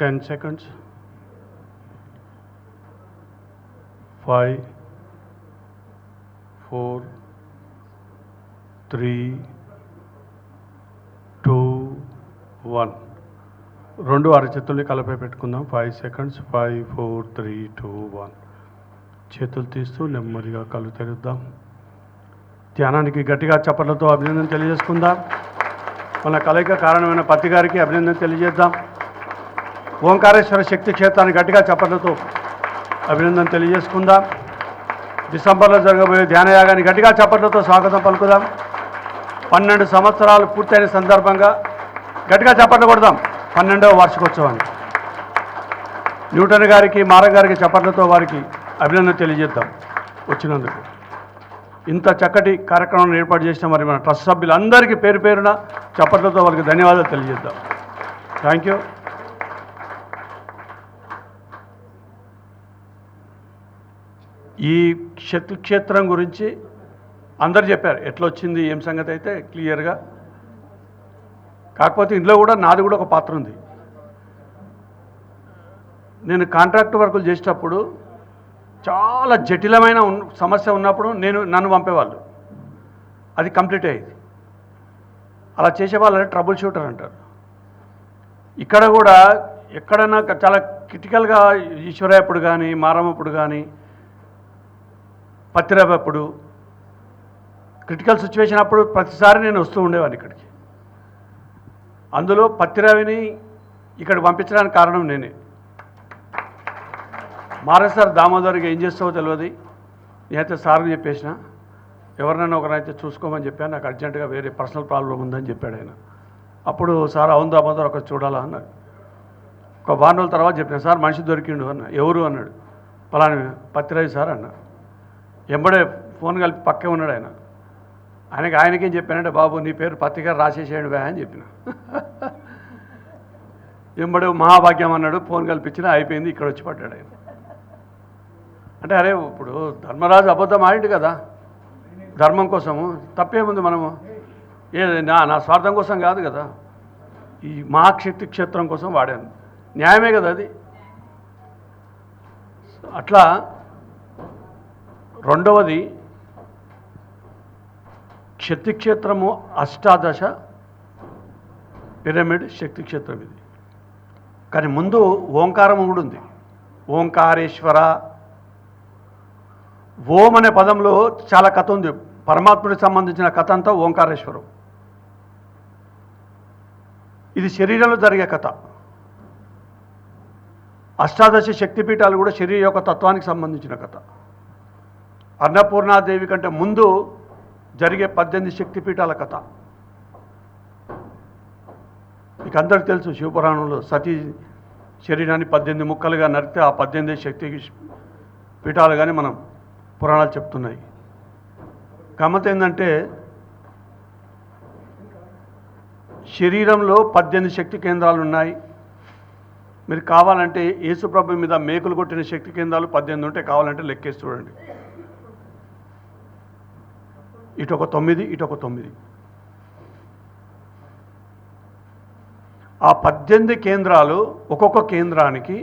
10 seconds. 5, 4, 3, 2, 1. రెండు అరచేతుల్ని కలిపి పెట్టుకుందాం. 5 seconds. 5, 4, 3, 2, 1. చేతులు తీస్తూ నెమ్మదిగా కళ్ళు తెరుద్దాం. ధ్యానానికి గట్టిగా చప్పట్లతో అభినందన తెలియజేసుకుందాం. మన కలయిక కారణమైన పత్తి గారికి అభినందన తెలియజేద్దాం. ఓంకారేశ్వర శక్తి క్షేత్రాన్ని గట్టిగా చప్పట్లతో అభినందన తెలియజేసుకుందాం. డిసెంబర్లో జరగబోయే ధ్యానయాగాన్ని గట్టిగా చప్పట్లతో స్వాగతం పలుకుదాం. 12 సంవత్సరాలు పూర్తయిన సందర్భంగా గట్టిగా చప్పట్లు కొడదాం. 12వ వార్షికోత్సవాన్ని న్యూటన్ గారికి, మారం గారికి చప్పట్లతో వారికి అభినందన తెలియజేద్దాం వచ్చినందుకు. ఇంత చక్కటి కార్యక్రమం ఏర్పాటు చేసిన మరి మన ట్రస్ట్ సభ్యులందరికీ పేరు పేరున చప్పట్లతో వారికి ధన్యవాదాలు తెలియజేద్దాం. Thank you. ఈ క్షేత్రం గురించి అందరు చెప్పారు, ఎట్లా వచ్చింది ఏం సంగతి అయితే క్లియర్గా. కాకపోతే ఇందులో కూడా నాది కూడా ఒక పాత్ర ఉంది. నేను కాంట్రాక్ట్ వర్కులు చేసేటప్పుడు చాలా జటిలమైన సమస్య ఉన్నప్పుడు నన్ను పంపేవాళ్ళు, అది కంప్లీట్ అయ్యేది. అలా చేసేవాళ్ళని ట్రబుల్ షూటర్ అంటారు. ఇక్కడ కూడా ఎక్కడైనా చాలా క్రిటికల్గా ఈశ్వరయ్యప్పుడు కానీ, మారమ్మప్పుడు కానీ, పత్తిరాబప్పుడు క్రిటికల్ సిచ్యువేషన్ అప్పుడు ప్రతిసారి నేను వస్తూ ఉండేవాడిని ఇక్కడికి. అందులో పత్తిరావిని ఇక్కడికి పంపించడానికి కారణం నేనే. మారేసార్ దామోదర్కి ఏం చేస్తావో తెలియదు, నేనైతే సార్కి చెప్పేసిన, ఎవరినైనా ఒకరైతే చూసుకోమని చెప్పాను, నాకు అర్జెంటుగా వేరే పర్సనల్ ప్రాబ్లం ఉందని చెప్పాడు ఆయన. అప్పుడు సార్ అవును దామోదర్ ఒక చూడాలా అన్నాడు. ఒక వారం రోజుల తర్వాత చెప్పిన, సార్ మనిషి దొరికిండు అన్న. ఎవరు అన్నాడు. పలాని పత్తిరావి సార్ అన్న. ఎంబడే ఫోన్ కలిపి పక్కే ఉన్నాడు ఆయన. ఆయనకేం చెప్పానంటే, బాబు నీ పేరు పత్రిక రాసేసేయండి వే అని చెప్పిన. ఎంబడే మహాభాగ్యం అన్నాడు, ఫోన్ కల్పించిన, అయిపోయింది. ఇక్కడ వచ్చి పడ్డాడు ఆయన. అంటే అరే ఇప్పుడు ధర్మరాజు అబద్ధం ఆడిండు కదా ధర్మం కోసము, తప్పేముంది. మనము నా స్వార్థం కోసం కాదు కదా, ఈ మహాశక్తి క్షేత్రం కోసం వాడాను, న్యాయమే కదా అది. అట్లా రెండవది శక్తి క్షేత్రము 18 పిరమిడ్ శక్తి క్షేత్రం ఇది. కానీ ముందు ఓంకారం కూడా ఉంది. ఓంకారేశ్వర, ఓం అనే పదంలో చాలా కథ ఉంది. పరమాత్ముడికి సంబంధించిన కథ అంతా ఓంకారేశ్వరం. ఇది శరీరంలో జరిగే కథ. 18 శక్తిపీఠాలు కూడా శరీరం యొక్క తత్వానికి సంబంధించిన కథ. అన్నపూర్ణాదేవి కంటే ముందు జరిగే 18 శక్తిపీఠాల కథ మీకు అందరికీ తెలుసు. శివపురాణంలో సతీ శరీరాన్ని 18 ముక్కలుగా నరికితే ఆ 18 శక్తి పీఠాలు కానీ మనం పురాణాలు చెప్తున్నాయి. గమ్మత్ ఏంటంటే శరీరంలో 18 శక్తి కేంద్రాలు ఉన్నాయి. మీరు కావాలంటే యేసుప్రభు మీద మేకులు కొట్టిన శక్తి కేంద్రాలు 18 ఉంటే కావాలంటే లెక్కేసి చూడండి. ఇటొక 9, ఇటొక 9. ఆ 18 కేంద్రాలు ఒక్కొక్క కేంద్రానికి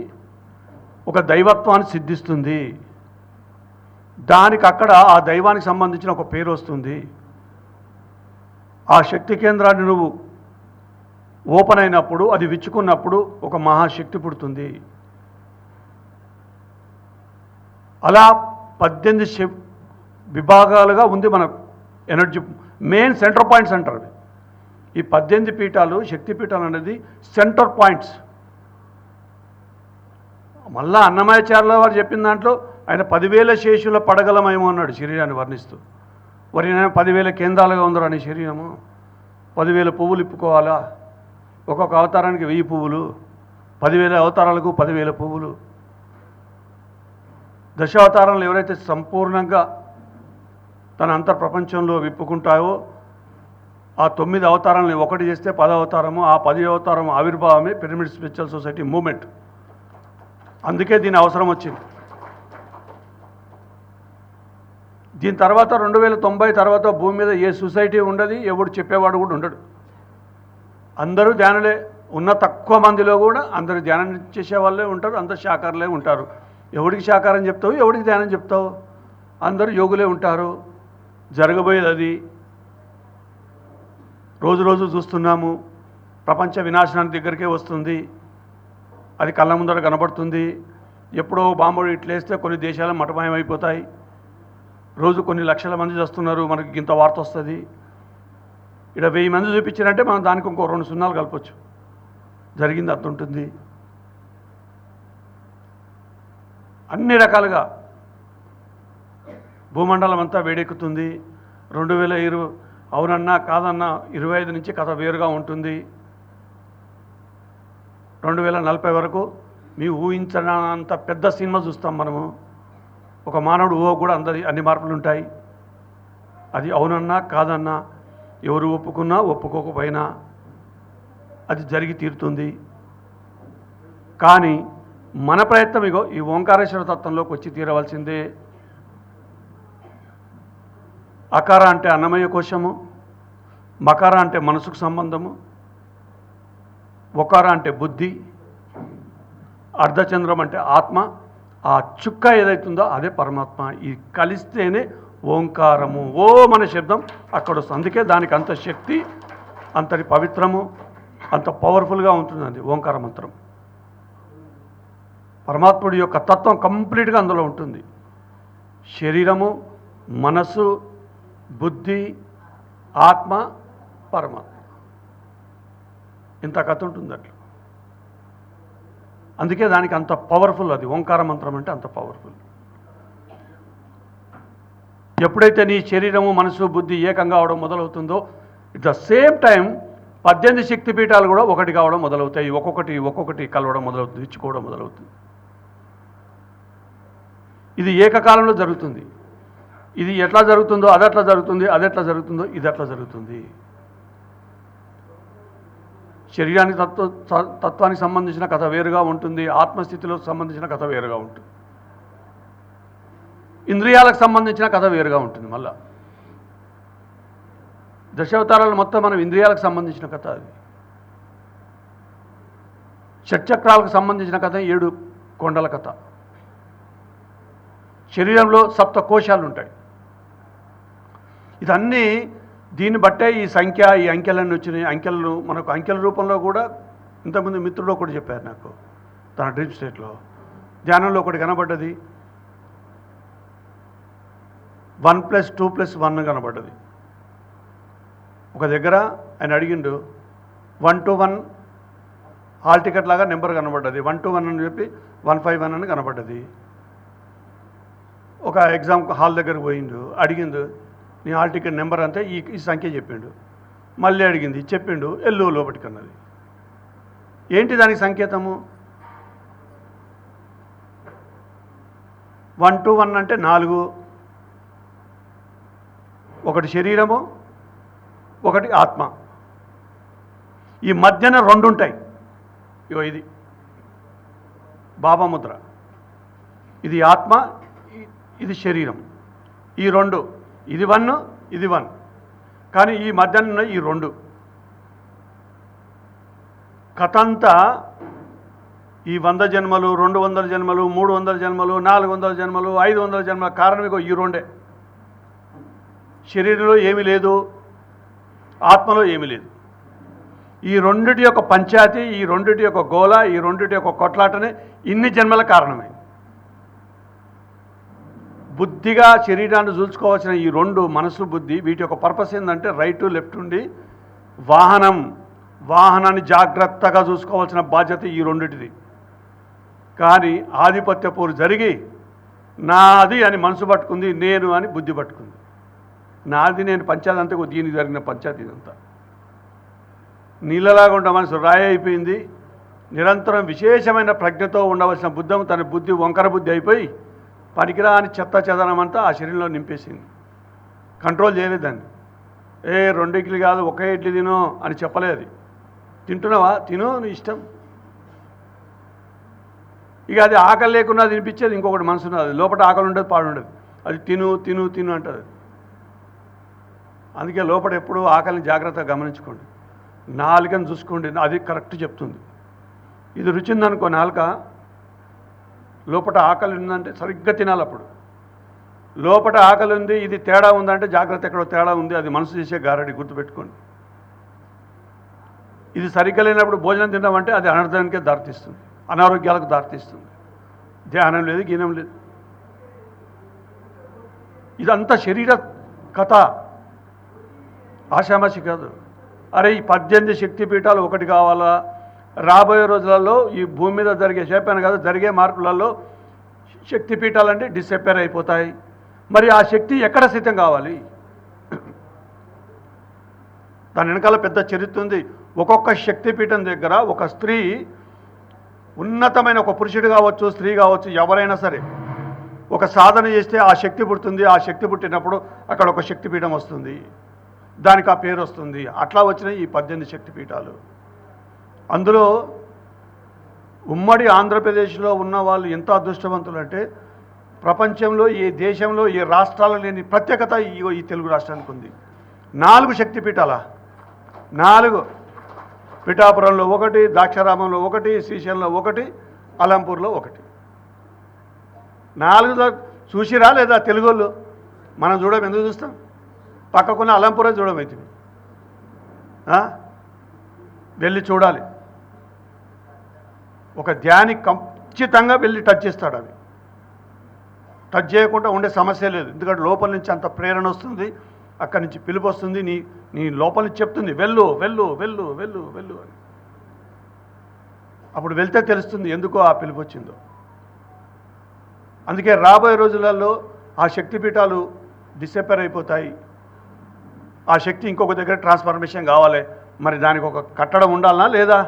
ఒక దైవత్వాన్ని సిద్ధిస్తుంది. దానికి అక్కడ ఆ దైవానికి సంబంధించిన ఒక పేరు వస్తుంది. ఆ శక్తి కేంద్రాన్ని నువ్వు ఓపెన్ అయినప్పుడు, అది విచ్చుకున్నప్పుడు ఒక మహాశక్తి పుడుతుంది. అలా 18 విభాగాలుగా ఉంది మన ఎనర్జీ. మెయిన్ సెంటర్ పాయింట్స్ అంటారు. ఈ 18 పీఠాలు, శక్తి పీఠాలు అనేది సెంటర్ పాయింట్స్. మళ్ళా అన్నమాచార్యుల వారు చెప్పిన దాంట్లో ఆయన 10,000 శేషుల పడగలమేమో అన్నాడు శరీరాన్ని వర్ణిస్తూ. మరి నేను 10,000 కేంద్రాలుగా ఉందరా నీ శరీరము, 10,000 పువ్వులు ఇప్పుకోవాలా, ఒక్కొక్క అవతారానికి 1000 పువ్వులు, 10,000 అవతారాలకు 10,000 పువ్వులు. దశావతారాలు ఎవరైతే సంపూర్ణంగా తన అంతర్ప్రపంచంలో విప్పుకుంటాయో, ఆ 9 అవతారాలని ఒకటి చేస్తే 10 అవతారము, ఆ 10 అవతారం ఆవిర్భావమే పిరమిడ్ స్పిరిచువల్ సొసైటీ మూమెంట్. అందుకే దీని అవసరం వచ్చింది. దీని తర్వాత 2090 తర్వాత భూమి మీద ఏ సొసైటీ ఉండదు, ఎవడు చెప్పేవాడు కూడా ఉండడు. అందరూ ధ్యానులే. ఉన్న తక్కువ మందిలో కూడా అందరు ధ్యానం చేసే వాళ్ళే ఉంటారు, అందరు శాకారులే ఉంటారు. ఎవడికి శాకారం చెప్తావు, ఎవడికి ధ్యానం చెప్తావు? అందరూ యోగులే ఉంటారు. జరగబోయేది అది. రోజు రోజు చూస్తున్నాము, ప్రపంచ వినాశనానికి దగ్గరికే వస్తుంది. అది కళ్ళ ముందర కనబడుతుంది. ఎప్పుడో బాంబుడు ఇట్లేస్తే కొన్ని దేశాలు మటమయమైపోతాయి. రోజు కొన్ని లక్షల మంది చేస్తున్నారు, మనకి ఇంత వార్త వస్తుంది. ఇక్కడ 1000 మంది చూపించారంటే మనం దానికి ఇంకో 2 సున్నాలు కలపచ్చు. జరిగింది అంత ఉంటుంది. అన్ని రకాలుగా భూమండలం అంతా వేడెక్కుతుంది. 2020 అవునన్నా కాదన్నా 25 నుంచి కథ వేరుగా ఉంటుంది. 2040 వరకు మీ ఊహించనంత పెద్ద సినిమా చూస్తాం మనము. ఒక మానవుడు ఊహ కూడా అన్ని మార్పులు ఉంటాయి. అది అవునన్నా కాదన్నా, ఎవరు ఒప్పుకున్నా ఒప్పుకోకపోయినా అది జరిగి తీరుతుంది. కానీ మన ప్రయత్నం ఇగో ఈ ఓంకారేశ్వర తత్వంలోకి వచ్చి తీరవలసిందే. అకార అంటే అన్నమయ కోశము, మకార అంటే మనసుకు సంబంధము, ఒకార అంటే బుద్ధి, అర్ధచంద్రం అంటే ఆత్మ. ఆ చుక్క ఏదైతుందో అదే పరమాత్మ. ఇది కలిస్తేనే ఓంకారము. ఓం అనే శబ్దం అక్కడ వస్తుంది. అందుకే దానికి అంత శక్తి, అంతటి పవిత్రము, అంత పవర్ఫుల్గా ఉంటుందండి ఓంకార మంత్రం. పరమాత్ముడి యొక్క తత్వం కంప్లీట్గా అందులో ఉంటుంది. శరీరము, మనసు, బుద్ధి, ఆత్మ, పరమాత్మ, ఇంత కథ ఉంటుంది అట్లా. అందుకే దానికి అంత పవర్ఫుల్. అది ఓంకార మంత్రం అంటే అంత పవర్ఫుల్. ఎప్పుడైతే నీ శరీరము, మనసు, బుద్ధి ఏకంగా అవడం మొదలవుతుందో, ఇట్ ద సేమ్ టైం 18 శక్తిపీఠాలు కూడా ఒకటి కావడం మొదలవుతాయి. ఒక్కొక్కటి కలవడం మొదలవుతుంది, ఇచ్చుకోవడం మొదలవుతుంది. ఇది ఏకకాలంలో జరుగుతుంది. ఇది ఎట్లా జరుగుతుందో అదెట్లా జరుగుతుంది, అదెట్లా జరుగుతుందో ఇదెట్లా జరుగుతుంది. శరీరానికి తత్వానికి సంబంధించిన కథ వేరుగా ఉంటుంది. ఆత్మస్థితిలో సంబంధించిన కథ వేరుగా ఉంటుంది. ఇంద్రియాలకు సంబంధించిన కథ వేరుగా ఉంటుంది. మళ్ళా దశావతారాలు మొత్తం మనం ఇంద్రియాలకు సంబంధించిన కథ. అది షట్చక్రాలకు సంబంధించిన కథ, 7 కొండల కథ. శరీరంలో 7 కోశాలు ఉంటాయి. ఇదన్నీ దీన్ని బట్టే ఈ సంఖ్య, ఈ అంకెలన్నీ వచ్చినాయి. అంకెలు మనకు అంకెల రూపంలో కూడా ఇంతకుముందు మిత్రుడు ఒకటి చెప్పారు నాకు, తన డ్రీమ్ స్టేట్లో ధ్యానంలో ఒకటి కనబడ్డది. 1 + 2 + 1 కనబడ్డది. ఒక దగ్గర ఆయన అడిగిండు, 1 to 1 హాల్ టికెట్ లాగా నెంబర్ కనబడ్డది. 1 to 1 అని చెప్పి 151 అని కనబడ్డది. ఒక ఎగ్జామ్ హాల్ దగ్గరకు పోయిండు, అడిగిండు నీ హాల్ టికెట్ నెంబర్ అంతే, ఈ సంఖ్య చెప్పిండు. మళ్ళీ అడిగింది, చెప్పిండు, ఎల్లు లోపలికి అన్నది. ఏంటి దానికి సంకేతము? 1 to 1 అంటే 4, ఒకటి శరీరము, ఒకటి ఆత్మ. ఈ మధ్యన 2 ఉంటాయి. ఇగో ఇది బాబా ముద్ర. ఇది ఆత్మ, ఇది శరీరం. ఈ 2, ఇది 1, ఇది 1. కానీ ఈ మధ్యన ఉన్న ఈ 2 కథ అంతా ఈ 100 జన్మలు, 200 జన్మలు, 300 జన్మలు, 400 జన్మలు, 500 జన్మల కారణం ఇగో ఈ 2. శరీరంలో ఏమీ లేదు, ఆత్మలో ఏమీ లేదు. ఈ 2 యొక్క పంచాయతీ, ఈ 2 యొక్క గోల, ఈ 2 యొక్క కొట్లాటనే ఇన్ని జన్మల కారణమే. బుద్ధిగా శరీరాన్ని చూసుకోవాల్సిన ఈ 2 మనసు, బుద్ధి, వీటి యొక్క పర్పస్ ఏంటంటే రైట్ లెఫ్ట్ ఉండి వాహనాన్ని జాగ్రత్తగా చూసుకోవాల్సిన బాధ్యత ఈ 2టిది. కానీ ఆధిపత్య పోరు జరిగి నాది అని మనసు పట్టుకుంది, నేను అని బుద్ధి పట్టుకుంది. నాది నేను పంచాయతీ అంతా దీనికి జరిగిన పంచాయతీ ఇదంతా. నీళ్ళలాగా ఉండ మనసు రాయి అయిపోయింది. నిరంతరం విశేషమైన ప్రజ్ఞతో ఉండవలసిన బుద్ధము తన బుద్ధి వంకర బుద్ధి అయిపోయి పనికిరాని చెత్త చెదనమంతా ఆ శరీరంలో నింపేసింది. కంట్రోల్ చేయలేదండి. 2 ఇడ్లీ కాదు, 1 ఇడ్లీ తిను అని చెప్పలేదు. తింటున్నావా, తిను, నీ ఇష్టం. ఇక అది ఆకలి లేకుండా తినిపించేది ఇంకొకటి మనసు ఉన్నది. లోపల ఆకలి ఉండదు, పాడు ఉండదు. అది తిను తిను తిను అంటుంది. అందుకే లోపల ఎప్పుడూ ఆకలిని జాగ్రత్తగా గమనించుకోండి. నాలుకని చూసుకోండి, అది కరెక్ట్ చెప్తుంది. ఇది రుచిందనుకో నాలుక, లోపల ఆకలి ఉందంటే సరిగ్గా తినాలి. అప్పుడు లోపల ఆకలి ఉంది, ఇది తేడా ఉందంటే జాగ్రత్త, ఎక్కడో తేడా ఉంది, అది మనసు చేసే గారడి, గుర్తుపెట్టుకోండి. ఇది సరిగ్గా లేనప్పుడు భోజనం తిన్నామంటే అది అనర్థానికే దారితీస్తుంది, అనారోగ్యాలకు దారితీస్తుంది. ధ్యానం లేదు, గీనం లేదు. ఇదంతా శరీర కథ, ఆషామాషి కాదు. అరే ఈ 18 శక్తిపీఠాలు ఒకటి కావాలా? రాబోయే రోజులలో ఈ భూమి మీద చెప్పాను కదా, జరిగే మార్పులలో శక్తిపీఠాలంటే డిసప్పేర్ అయిపోతాయి. మరి ఆ శక్తి ఎక్కడ సిద్ధం కావాలి? దాని వెనకాల పెద్ద చరిత్ర ఉంది. ఒక్కొక్క శక్తిపీఠం దగ్గర ఒక స్త్రీ, ఉన్నతమైన ఒక పురుషుడు కావచ్చు, స్త్రీ కావచ్చు, ఎవరైనా సరే ఒక సాధన చేస్తే ఆ శక్తి పుడుతుంది. ఆ శక్తి పుట్టినప్పుడు అక్కడ ఒక శక్తిపీఠం వస్తుంది, దానికి ఆ పేరు వస్తుంది. అట్లా వచ్చినాయి ఈ 18 శక్తిపీఠాలు. అందులో ఉమ్మడి ఆంధ్రప్రదేశ్లో ఉన్న వాళ్ళు ఎంత అదృష్టవంతులు అంటే, ప్రపంచంలో ఏ దేశంలో ఏ రాష్ట్రాల్లో లేని ప్రత్యేకత ఈ తెలుగు రాష్ట్రానికి ఉంది. 4 శక్తిపీఠాల, 4 పిఠాపురంలో 1, ద్రాక్షారామంలో 1, శ్రీశైలంలో 1, అలంపూర్లో 1. 4 చూసిరా లేదా తెలుగు వాళ్ళు? మనం చూడడం ఎందుకు చూస్తాం? పక్కకున్న అలంపూరే చూడమైతుంది. వెళ్ళి చూడాలి. ఒక ధ్యాని ఖచ్చితంగా వెళ్ళి టచ్ చేస్తాడు. అవి టచ్ చేయకుండా ఉండే సమస్య లేదు. ఎందుకంటే లోపల నుంచి అంత ప్రేరణ వస్తుంది, అక్కడి నుంచి పిలుపు వస్తుంది, నీ లోపల నుంచి చెప్తుంది వెళ్ళు వెళ్ళు వెళ్ళు వెళ్ళు వెళ్ళు అని. అప్పుడు వెళ్తే తెలుస్తుంది ఎందుకో ఆ పిలుపు వచ్చిందో. అందుకే రాబోయే రోజులలో ఆ శక్తిపీఠాలు డిసప్పేర్ అయిపోతాయి. ఆ శక్తి ఇంకొక దగ్గర ట్రాన్స్ఫర్మేషన్ కావాలి. మరి దానికి ఒక కట్టడం ఉండాలనా లేదా?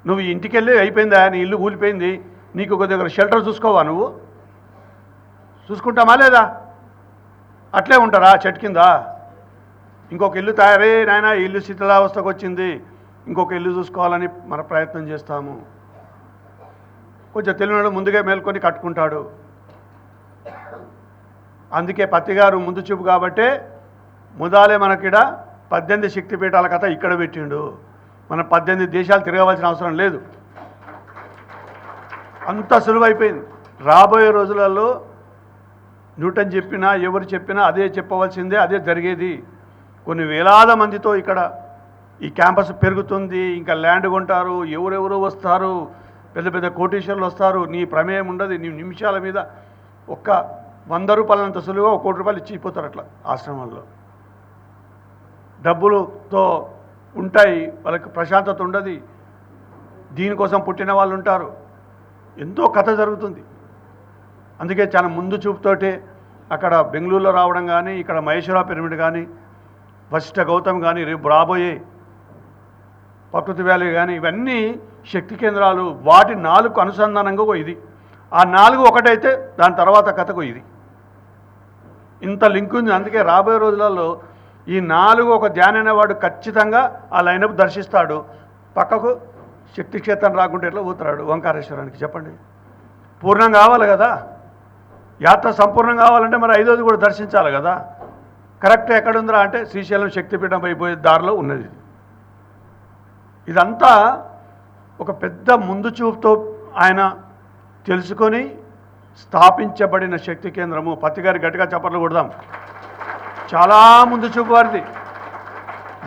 నువ్వు ఇంటికి వెళ్ళి అయిపోయిందా, నీ ఇల్లు కూలిపోయింది, నీకు ఒక దగ్గర షెల్టర్ చూసుకోవా? నువ్వు చూసుకుంటామా లేదా? అట్లే ఉంటారా చెట్టు కింద? ఇంకొక ఇల్లు తయారై నాయన ఇల్లు శిథిలావస్థకు వచ్చింది, ఇంకొక ఇల్లు చూసుకోవాలని మన ప్రయత్నం చేస్తాము. కొంచెం తెలివినాడు ముందుగా మేల్కొని కట్టుకుంటాడు. అందుకే పత్తిగారు ముందు చూపు కాబట్టే ముదాలే మనకిడ 18 శక్తిపీఠాల కథ ఇక్కడ పెట్టిండు. మనం 18 దేశాలు తిరగవలసిన అవసరం లేదు, అంత సులువైపోయింది. రాబోయే రోజులలో న్యూటన్ చెప్పినా ఎవరు చెప్పినా అదే చెప్పవలసిందే, అదే జరిగేది. కొన్ని వేలాది మందితో ఇక్కడ ఈ క్యాంపస్ పెరుగుతుంది. ఇంకా ల్యాండ్ కొంటారు, ఎవరెవరో వస్తారు, పెద్ద పెద్ద కోటీశ్వరులు వస్తారు. నీ ప్రమేయం ఉండదు. నీ నిమిషాల మీద ఒక్క 100 రూపాయలంత సులువుగా 1 కోటి రూపాయలు ఇచ్చిపోతారు అట్లా ఆశ్రమంలో. డబ్బులతో ఉంటాయి, వాళ్ళకి ప్రశాంతత ఉండదు. దీనికోసం పుట్టిన వాళ్ళు ఉంటారు. ఎంతో కథ జరుగుతుంది. అందుకే చాలా ముందు చూపుతోటే అక్కడ బెంగళూరులో రావడం కానీ, ఇక్కడ మహేశ్వర పిరమిడ్ కానీ, వశిష్ఠ గౌతమ్ కానీ, రేపు రాబోయే ప్రకృతి వ్యాలీ కానీ, ఇవన్నీ శక్తి కేంద్రాలు. వాటి 4 అనుసంధానంగా ఇది. ఆ 4 ఒకటైతే దాని తర్వాత కథకు ఇది. ఇంత లింక్ ఉంది. అందుకే రాబోయే రోజులలో ఈ 4 ఒక ధ్యానం అనేవాడు ఖచ్చితంగా ఆ లైనప్ దర్శిస్తాడు. పక్కకు శక్తి క్షేత్రం రాకుంటే ఎట్లా పోతాడు ఓంకారేశ్వరానికి? చెప్పండి. పూర్ణం కావాలి కదా, యాత్ర సంపూర్ణం కావాలంటే మరి 5వది కూడా దర్శించాలి కదా. కరెక్ట్ ఎక్కడుందిరా అంటే శ్రీశైలం శక్తిపీఠం అయిపోయే దారిలో ఉన్నది. ఇదంతా ఒక పెద్ద ముందు చూపుతో ఆయన తెలుసుకొని స్థాపించబడిన శక్తి కేంద్రము. పత్తిగారి గట్టిగా చప్పట్లు కొడదాం. చాలా ముందు చూపు వారిది.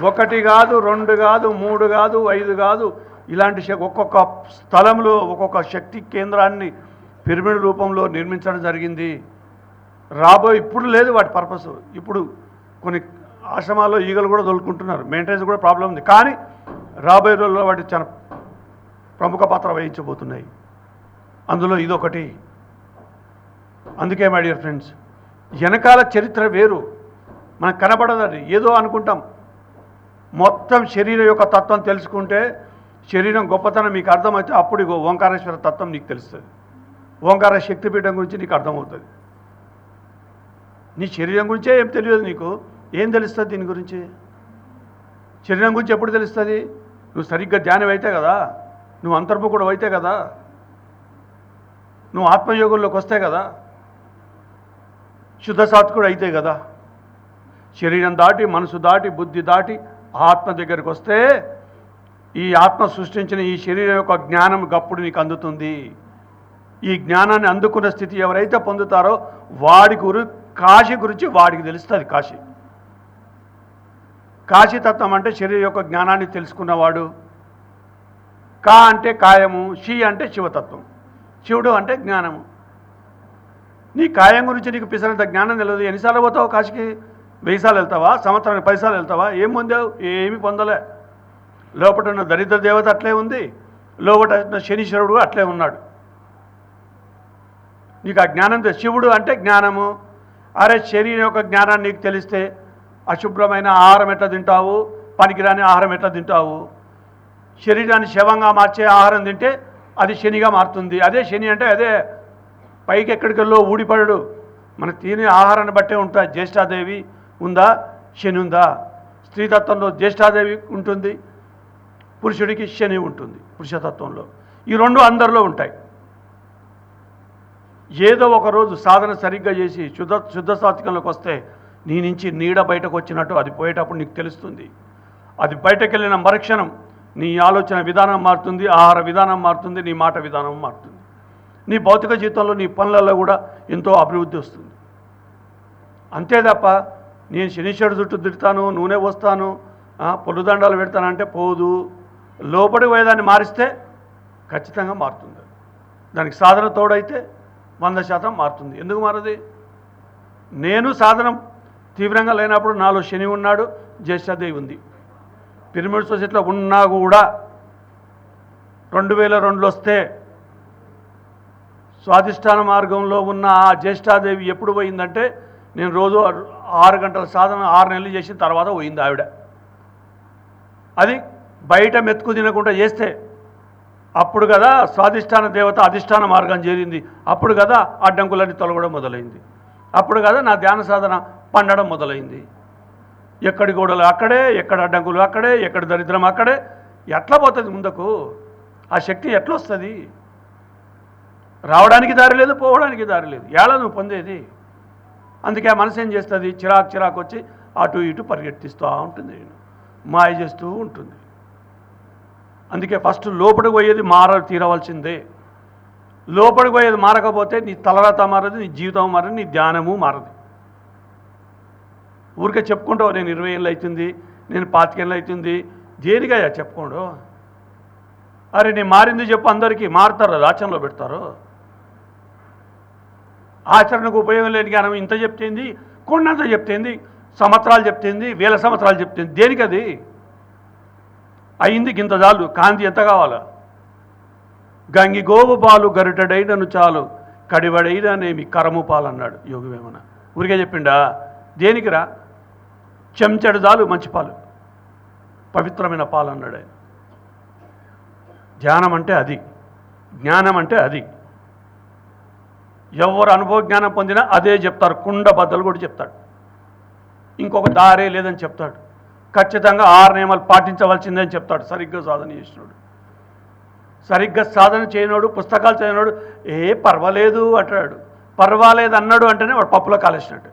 1 కాదు, 2 కాదు, 3 కాదు, 5 కాదు. ఇలాంటి ఒక్కొక్క స్థలంలో ఒక్కొక్క శక్తి కేంద్రాన్ని పిరమిడ్ రూపంలో నిర్మించడం జరిగింది. ఇప్పుడు లేదు వాటి పర్పస్. ఇప్పుడు కొన్ని ఆశ్రమాల్లో ఈగలు కూడా తోలుకుంటున్నారు, మెయింటెనెన్స్ కూడా ప్రాబ్లం ఉంది. కానీ రాబోయే రోజుల్లో వాటి చాలా ప్రముఖ పాత్ర వహించబోతున్నాయి. అందులో ఇదొకటి. అందుకే మై డియర్ ఫ్రెండ్స్, వెనకాల చరిత్ర వేరు, మనకు కనపడదు. ఏదో అనుకుంటాం. మొత్తం శరీరం యొక్క తత్వం తెలుసుకుంటే, శరీరం గొప్పతనం మీకు అర్థమైతే అప్పుడు ఓంకారేశ్వర తత్వం నీకు తెలుస్తుంది. ఓంకార శక్తిపీఠం గురించి నీకు అర్థమవుతుంది. నీ శరీరం గురించే ఏం తెలియదు నీకు, ఏం తెలుస్తుంది దీని గురించి? శరీరం గురించి ఎప్పుడు తెలుస్తుంది? నువ్వు సరిగ్గా ధ్యానం అయితే కదా, నువ్వు అంతర్ముఖుడు అయితే కదా, నువ్వు ఆత్మయోగంలోకి వస్తే కదా, శుద్ధ సాత్వికుడు అయితే కదా. శరీరం దాటి, మనసు దాటి, బుద్ధి దాటి ఆత్మ దగ్గరికి వస్తే ఈ ఆత్మ సృష్టించిన ఈ శరీరం యొక్క జ్ఞానం గప్పుడు నీకు అందుతుంది. ఈ జ్ఞానాన్ని అందుకున్న స్థితి ఎవరైతే పొందుతారో వాడి కాశీ గురించి వాడికి తెలుస్తుంది. కాశీతత్వం అంటే శరీరం యొక్క జ్ఞానాన్ని తెలుసుకున్నవాడు. కా అంటే కాయము, షి అంటే శివతత్వం, శివుడు అంటే జ్ఞానము. నీ కాయం గురించి నీకు పిసరంత జ్ఞానం తెలియదు. ఎన్నిసార్లు పోతావు కాశీకి? 1000 సార్లు వెళ్తావా? సంవత్సరానికి 10 సార్లు వెళ్తావా? ఏం పొందావు? ఏమి పొందలే. లోపల ఉన్న దరిద్ర దేవత అట్లే ఉంది, లోపల ఉన్న శనీశ్వరుడు అట్లే ఉన్నాడు. నీకు ఆ జ్ఞానం శివుడు అంటే జ్ఞానము. అరే శరీరం యొక్క జ్ఞానాన్ని నీకు తెలిస్తే అశుభ్రమైన ఆహారం ఎట్లా తింటావు, పనికిరాని ఆహారం ఎట్లా తింటావు? శరీరాన్ని శవంగా మార్చే ఆహారం తింటే అది శనిగా మారుతుంది. అదే శని అంటే అదే పైకి ఎక్కడికెళ్ళో ఊడిపడడు. మన తినే ఆహారాన్ని బట్టే ఉంటుంది. జ్యేష్ఠాదేవి ఉందా, శని ఉందా? స్త్రీతత్వంలో జ్యేష్ఠాదేవి ఉంటుంది, పురుషుడికి శని ఉంటుంది పురుషతత్వంలో. ఈ రెండు అందరిలో ఉంటాయి. ఏదో ఒకరోజు సాధన సరిగ్గా చేసి శుద్ధ సాత్వికంలోకి వస్తే నీ నుంచి నీడ బయటకు వచ్చినట్టు అది పోయేటప్పుడు నీకు తెలుస్తుంది. అది బయటకు వెళ్ళిన మరుక్షణం నీ ఆలోచన విధానం మారుతుంది, ఆహార విధానం మారుతుంది, నీ మాట విధానం మారుతుంది. నీ భౌతిక జీవితంలో నీ పనులలో కూడా ఎంతో అభివృద్ధి వస్తుంది. అంతే తప్ప నేను శనీశ్వరుడు చుట్టూ తిడతాను, నూనె వస్తాను, పొల్లుదండాలు పెడతానంటే పోదు. లోపలి వేదాన్ని మారిస్తే ఖచ్చితంగా మారుతుంది. దానికి సాధన తోడైతే 100% మారుతుంది. ఎందుకు మారది? నేను సాధనం తీవ్రంగా లేనప్పుడు నాలో శని ఉన్నాడు, జ్యేష్ఠాదేవి ఉంది. పిరమిడ్ సొసైటీలో ఉన్నా కూడా 2002లో వస్తే స్వాధిష్టాన మార్గంలో ఉన్న ఆ జ్యేష్ఠాదేవి ఎప్పుడు పోయిందంటే నేను రోజు 6 గంటల సాధన 6 నెలలు చేసిన తర్వాత పోయింది ఆవిడ. అది బయట మెతుకు తినకుండా చేస్తే అప్పుడు కదా స్వాధిష్టాన దేవత అధిష్టాన మార్గం చేరింది. అప్పుడు కదా అడ్డంకులన్నీ తొలగడం మొదలైంది. అప్పుడు కదా నా ధ్యాన సాధన పండడం మొదలైంది. ఎక్కడి గోడలు అక్కడే, ఎక్కడ అడ్డంకులు అక్కడే, ఎక్కడ దరిద్రం అక్కడే. ఎట్లా పోతుంది ముందుకు? ఆ శక్తి ఎట్లా వస్తుంది? రావడానికి దారి లేదు, పోవడానికి దారి లేదు. ఎలా నువ్వు పొందేది? అందుకే ఆ మనసు ఏం చేస్తుంది? చిరాకు వచ్చి అటు ఇటు పరిగెత్తిస్తూ ఉంటుంది, మాయ చేస్తూ ఉంటుంది. అందుకే ఫస్ట్ లోపలికి పోయేది తీరవలసిందే. లోపలికి పోయేది మారకపోతే నీ తలరాత మారదు, నీ జీవితం మారదు, నీ ధ్యానము మారదు. ఊరికే చెప్పుకుంటావు నేను 20 ఏళ్ళు అవుతుంది, నేను 25 ఏళ్ళు అవుతుంది. దేనిగా చెప్పుకోండు? అరే నేను మారింది చెప్పు, అందరికీ మారుతారు, అది ఆచరణలో పెడతారు. ఆచరణకు ఉపయోగం లేని జ్ఞానం ఇంత చెప్తేంది, కొండంత చెప్తేంది, సంవత్సరాలు చెప్తేంది, 1000 సంవత్సరాలు చెప్తేంది. దేనికి అది అయింది? గింత చాలు. కాంతి ఎంత కావాలా? గంగి గోవు పాలు గరిటెడైనను చాలు, కడివడైననేమి కరము పాలు అన్నాడు యోగి వేమన. ఊరికే చెప్పిండా? దేనికిరా? చెంచెడు చాలు మంచి పాలు, పవిత్రమైన పాలు అన్నాడు ఆయన. ధ్యానం అంటే అది, జ్ఞానం అంటే అది. ఎవరు అనుభవ జ్ఞానం పొందినా అదే చెప్తారు. కుండ బద్దలు కూడా చెప్తాడు. ఇంకొక దారే లేదని చెప్తాడు. ఖచ్చితంగా 6 నియమాలు పాటించవలసిందని చెప్తాడు. సరిగ్గా సాధన చేసినోడు. సరిగ్గా సాధన చేయనోడు, పుస్తకాలు చదివినోడు పర్వాలేదు అంటాడు. పర్వాలేదు అన్నాడు అంటేనే వాడు పప్పులో కాలేసినట్టు.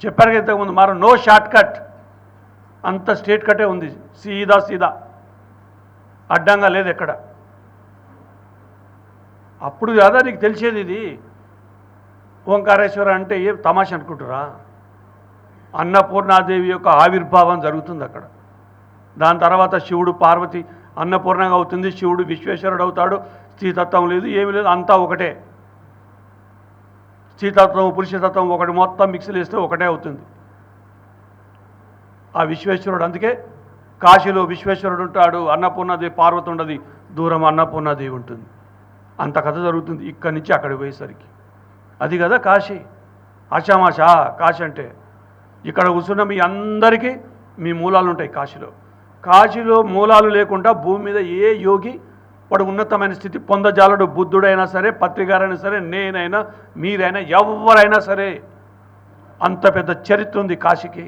చెప్పారు కదా ఇంతకుముందు, మరి నో షార్ట్ కట్, అంత స్ట్రేట్ కటే ఉంది. సీదా అడ్డంగా లేదు ఎక్కడ. అప్పుడు కదా నీకు తెలిసేది ఇది. ఓంకారేశ్వర అంటే ఏ తమాషా అనుకుంటురా? అన్నపూర్ణాదేవి యొక్క ఆవిర్భావం జరుగుతుంది అక్కడ. దాని తర్వాత శివుడు పార్వతి అన్నపూర్ణంగా అవుతుంది, శివుడు విశ్వేశ్వరుడు అవుతాడు. స్త్రీతత్వం లేదు, ఏమీ లేదు, అంతా ఒకటే. స్త్రీతత్వం పురుషతత్వం ఒకటి, మొత్తం మిక్స్లు వేస్తే ఒకటే అవుతుంది ఆ విశ్వేశ్వరుడు. అందుకే కాశీలో విశ్వేశ్వరుడు ఉంటాడు, అన్నపూర్ణాదేవి పార్వతి ఉండదు, దూరం అన్నపూర్ణాదేవి ఉంటుంది. అంత కథ జరుగుతుంది ఇక్కడి నుంచి అక్కడికి పోయేసరికి. అది కదా కాశీ. ఆషామాషా కాశీ అంటే. ఇక్కడ కూర్చున్న మీ అందరికీ మీ మూలాలు ఉంటాయి కాశీలో. కాశీలో మూలాలు లేకుండా భూమి మీద ఏ యోగి వాడు ఉన్నతమైన స్థితి పొందజాలడు. బుద్ధుడైనా సరే, పత్రికారైనా సరే, నేనైనా, మీరైనా, ఎవరైనా సరే. అంత పెద్ద చరిత్ర ఉంది కాశీకి.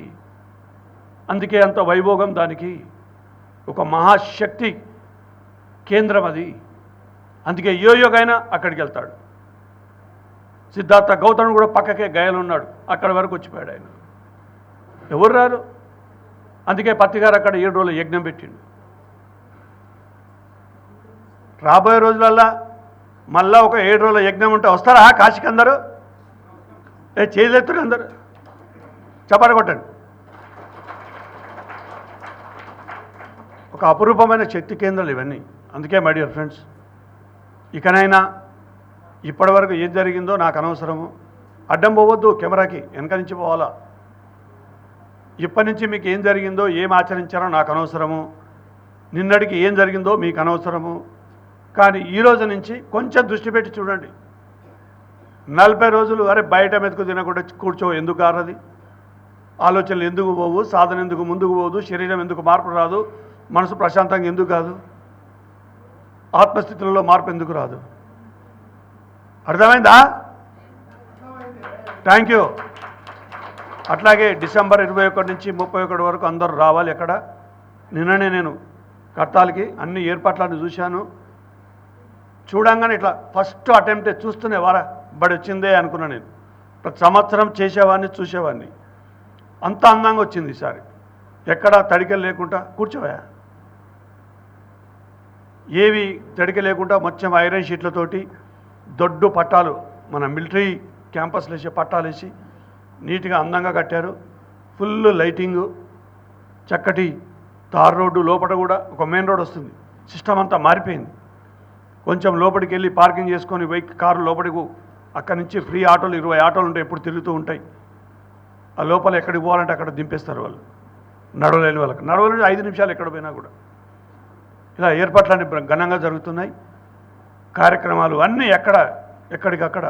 అందుకే అంత వైభోగం దానికి. ఒక మహాశక్తి కేంద్రం అది. అందుకే ఏ యోగైనా అక్కడికి వెళ్తాడు. సిద్ధార్థ గౌతముడు కూడా పక్కకే గయలున్నాడు, అక్కడి వరకు వచ్చిపోయాడు ఆయన. ఎవరు రారు. అందుకే పత్తిగారు అక్కడ 7 రోజుల యజ్ఞం పెట్టిండు. రాబోయే రోజులల్లా మళ్ళా ఒక 7 రోజుల యజ్ఞం ఉంటే వస్తారా కాశీకి అందరూ? చేయలేతురు అందరూ, చపాట కొట్టండి. ఒక అపురూపమైన శక్తి కేంద్రాలు ఇవన్నీ. అందుకే మై డియర్ ఫ్రెండ్స్, ఇకనైనా ఇప్పటివరకు ఏం జరిగిందో నాకు అనవసరము. అడ్డం పోవద్దు, కెమెరాకి వెనక నుంచి పోవాలా. ఇప్పటి నుంచి మీకు ఏం జరిగిందో, ఏం ఆచరించారో నాకు అనవసరము. నిన్నటికి ఏం జరిగిందో మీకు అనవసరము. కానీ ఈ రోజు నుంచి కొంచెం దృష్టి పెట్టి చూడండి. 40 రోజులు అరే బయట మెతుకు తినకుండా కూర్చో ఎందుకు కారది? ఆలోచనలు ఎందుకు పోవు? సాధన ఎందుకు ముందుకు పోదు? శరీరం ఎందుకు మార్పు రాదు? మనసు ప్రశాంతంగా ఎందుకు కాదు? ఆత్మస్థితులలో మార్పు ఎందుకు రాదు? అర్థమైందా? Thank you. అట్లాగే డిసెంబర్ 21 నుంచి 31 వరకు అందరూ రావాలి. ఎక్కడ నిన్ననే నేను కర్తాలకి అన్ని ఏర్పాట్లను చూశాను. చూడంగానే ఇట్లా ఫస్ట్ అటెంప్ట్ చూస్తూనే వారా బడి వచ్చిందే అనుకున్నా. నేను ప్రతి సంవత్సరం చేసేవాడిని, చూసేవాడిని. అంత అందంగా వచ్చింది ఈసారి. ఎక్కడ తడికలు లేకుండా కూర్చోవా, ఏవి తడిక లేకుండా మొత్తం ఐరన్ షీట్లతోటి దొడ్డు పట్టాలు, మన మిలిటరీ క్యాంపస్లు వేసే పట్టాలు వేసి నీట్గా అందంగా కట్టారు. ఫుల్ లైటింగు, చక్కటి తార్ రోడ్డు. లోపల కూడా ఒక మెయిన్ రోడ్ వస్తుంది. సిస్టమ్ అంతా మారిపోయింది. కొంచెం లోపలికి వెళ్ళి పార్కింగ్ చేసుకొని కారు లోపలికి, అక్కడి నుంచి ఫ్రీ ఆటోలు 20 ఆటోలు ఉంటాయి, ఎప్పుడు తిరుగుతూ ఉంటాయి. ఆ లోపల ఎక్కడికి పోవాలంటే అక్కడ దింపేస్తారు వాళ్ళు, నడవలేని వాళ్ళకి. నడవలేని 5 నిమిషాలు ఎక్కడ పోయినా కూడా. ఇలా ఏర్పాట్లన్నీ ఘనంగా జరుగుతున్నాయి. కార్యక్రమాలు అన్నీ ఎక్కడికక్కడ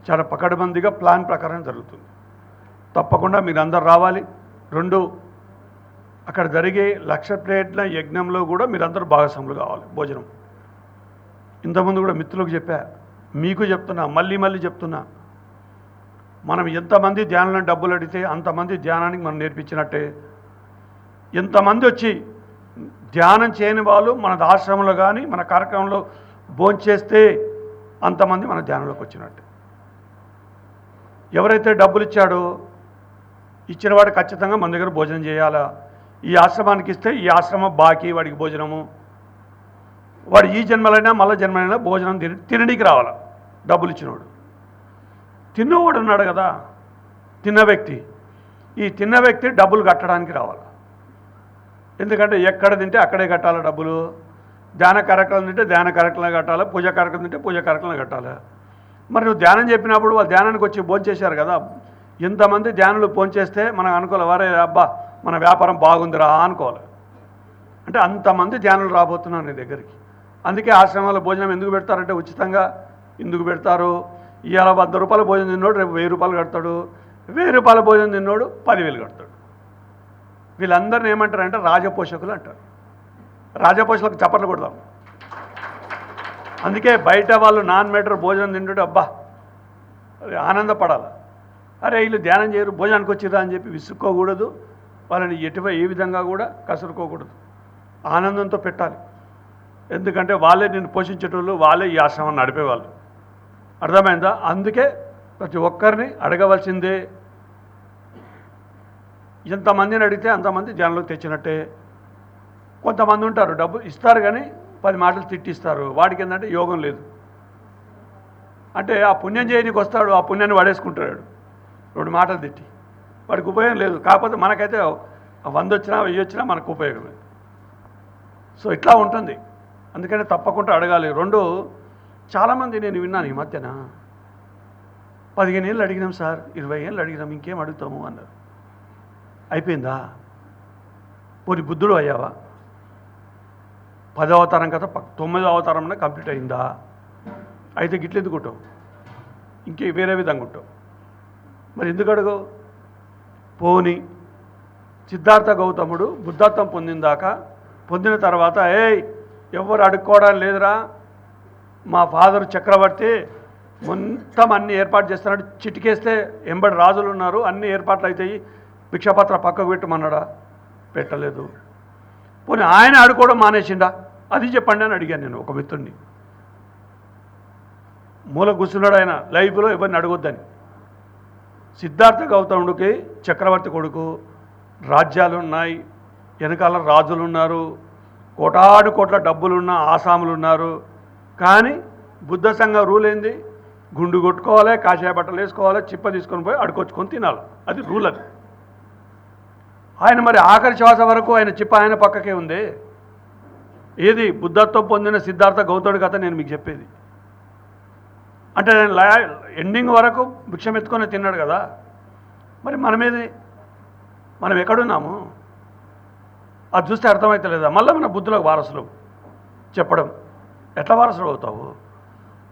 చాలా పకడ్బందీగా ప్లాన్ ప్రకారం జరుగుతుంది. తప్పకుండా మీరు అందరు రావాలి. 2 అక్కడ జరిగే 1,00,000 ప్లేట్ల యజ్ఞంలో కూడా మీరందరూ భాగస్వాములు కావాలి. భోజనం ఇంతకుముందు కూడా మిత్రులకు చెప్పా, మీకు చెప్తున్నా, మళ్ళీ చెప్తున్నా. మనం ఎంతమంది ధ్యానంలో డబ్బులు అడిగితే అంతమంది ధ్యానానికి మనం నేర్పించినట్టే. ఎంతమంది వచ్చి ధ్యానం చేయని వాళ్ళు మన ఆశ్రమంలో కానీ మన కార్యక్రమంలో భోంచేస్తే అంతమంది మన ధ్యానంలోకి వచ్చినట్టే. ఎవరైతే డబ్బులు ఇచ్చాడో ఇచ్చినవాడు ఖచ్చితంగా మన దగ్గర భోజనం చేయాలా. ఈ ఆశ్రమానికి ఇస్తే ఈ ఆశ్రమం బాకీ వాడికి భోజనము. వాడు ఈ జన్మలైనా మళ్ళీ జన్మలైనా భోజనం తినడానికి రావాలా. డబ్బులు ఇచ్చినవాడు తిన్నవాడు ఉన్నాడు కదా, తిన్న వ్యక్తి. ఈ తిన్న వ్యక్తి డబ్బులు కట్టడానికి రావాలి. ఎందుకంటే ఎక్కడ తింటే అక్కడే కట్టాలి డబ్బులు. ధ్యాన కార్యక్రమం తింటే ధ్యాన కార్యక్రమం కట్టాలి, పూజా కార్యక్రమం తింటే పూజా కార్యక్రమం కట్టాలి. మరి నువ్వు ధ్యానం చెప్పినప్పుడు వాళ్ళు ధ్యానానికి వచ్చి భోంచేశారు కదా, ఎంతమంది ధ్యానులు భోంచేస్తే మనం అనుకోవాలి, వారే అబ్బా మన వ్యాపారం బాగుందిరా అనుకోవాలి. అంటే అంతమంది ధ్యానులు రాబోతున్నారు నీ దగ్గరికి. అందుకే ఆశ్రమాల్లో భోజనం ఎందుకు పెడతారంటే ఉచితంగా ఎందుకు పెడతారు. ఇవాళ 100 రూపాయల భోజనం తిన్నోడు రేపు 1000 రూపాయలు కడతాడు, 1000 రూపాయల భోజనం తిన్నోడు 10,000 కడతాడు. వీళ్ళందరినీ ఏమంటారంటే రాజపోషకులు అంటారు. రాజపోషకులకు చప్పట్లు కొడదాం. అందుకే బయట వాళ్ళు నాన్ మేటర్ భోజనం తింటుంటే అబ్బా ఆనందపడాలి. అరే వీళ్ళు ధ్యానం చేయరు, భోజనానికి వచ్చిరా అని చెప్పి విసుక్కోకూడదు. వాళ్ళని ఏ విధంగా కూడా కసురుకోకూడదు. ఆనందంతో పెట్టాలి. ఎందుకంటే వాళ్ళే నిన్ను పోషించేటోళ్ళు, వాళ్ళే ఈ ఆశ్రమం నడిపేవాళ్ళు. అర్థమైందా? అందుకే ప్రతి ఒక్కరిని అడగవలసిందే. ఎంతమందిని అడిగితే అంతమంది ధ్యానంలోకి తెచ్చినట్టే. కొంతమంది ఉంటారు డబ్బు ఇస్తారు కానీ 10 మాటలు తిట్టిస్తారు. వాడికి ఏంటంటే యోగం లేదు. అంటే ఆ పుణ్యం చేయడానికి వస్తాడు, ఆ పుణ్యాన్ని వాడేసుకుంటాడు 2 మాటలు తిట్టి. వాడికి ఉపయోగం లేదు. కాకపోతే మనకైతే 100 వచ్చినా 1000 వచ్చినా మనకు ఉపయోగమే. సో ఇట్లా ఉంటుంది. అందుకని తప్పకుండా అడగాలి. 2 చాలామంది నేను విన్నాను ఈ మధ్యన 15 ఏళ్ళు అడిగినాం సార్, 20 ఏళ్ళు అడిగినాం, ఇంకేం అడుగుతాము అన్నారు. అయిపోయిందా? పోనీ బుద్ధుడు అయ్యావా? 10వ అవతారం కదా, 9వ అవతారం కంప్లీట్ అయిందా? అయితే గిట్ల ఎందుకు ఉంటావు? ఇంకే వేరే విధంగా ఉంటావు. మరి ఎందుకు అడగవు? పోని సిద్ధార్థ గౌతముడు బుద్ధత్వం పొందిన తర్వాత ఎవరు అడుక్కోవడం లేదురా, మా ఫాదర్ చక్రవర్తి మొత్తం అన్ని ఏర్పాటు చేస్తున్నాడు, చిటికేస్తే ఎంబడి రాజులు ఉన్నారు, అన్ని ఏర్పాట్లు అవుతాయి, భిక్షపత్ర పక్కకు పెట్టమన్నాడా? పెట్టలేదు. పోనీ ఆయన ఆడుకోవడం మానేసిండా? అది చెప్పండి అని అడిగాను నేను ఒక మిత్రుడిని. మూల కూర్చున్నాడు ఆయన లైఫ్లో ఎవరిని అడగొద్దని. సిద్ధార్థ గౌతముడికి చక్రవర్తి కొడుకు రాజ్యాలు ఉన్నాయి, వెనకాల రాజులు ఉన్నారు, కోటాను కోట్ల డబ్బులున్న ఆసాములు ఉన్నారు. కానీ బుద్ధ సంఘం రూల్ ఏంది? గుండు కొట్టుకోవాలి, కాషాయ బట్టలు వేసుకోవాలి, చిప్ప తీసుకొని పోయి అడుకొచ్చుకొని తినాలి. అది రూల్. అది ఆయన మరి ఆఖరి శ్వాస వరకు ఆయన చిప్ప ఆయన పక్కకే ఉంది. ఏది బుద్ధత్వం పొందిన సిద్ధార్థ గౌతముడి కథ నేను మీకు చెప్పేది. అంటే ఎండింగ్ వరకు భిక్షం ఎత్తుకొని తిన్నాడు కదా. మరి మనమేది, మనం ఎక్కడున్నాము అది చూస్తే అర్థమవుతలేదా? మళ్ళీ మన బుద్ధులకు వారసులు చెప్పడం. ఎట్లా వారసులు అవుతావు?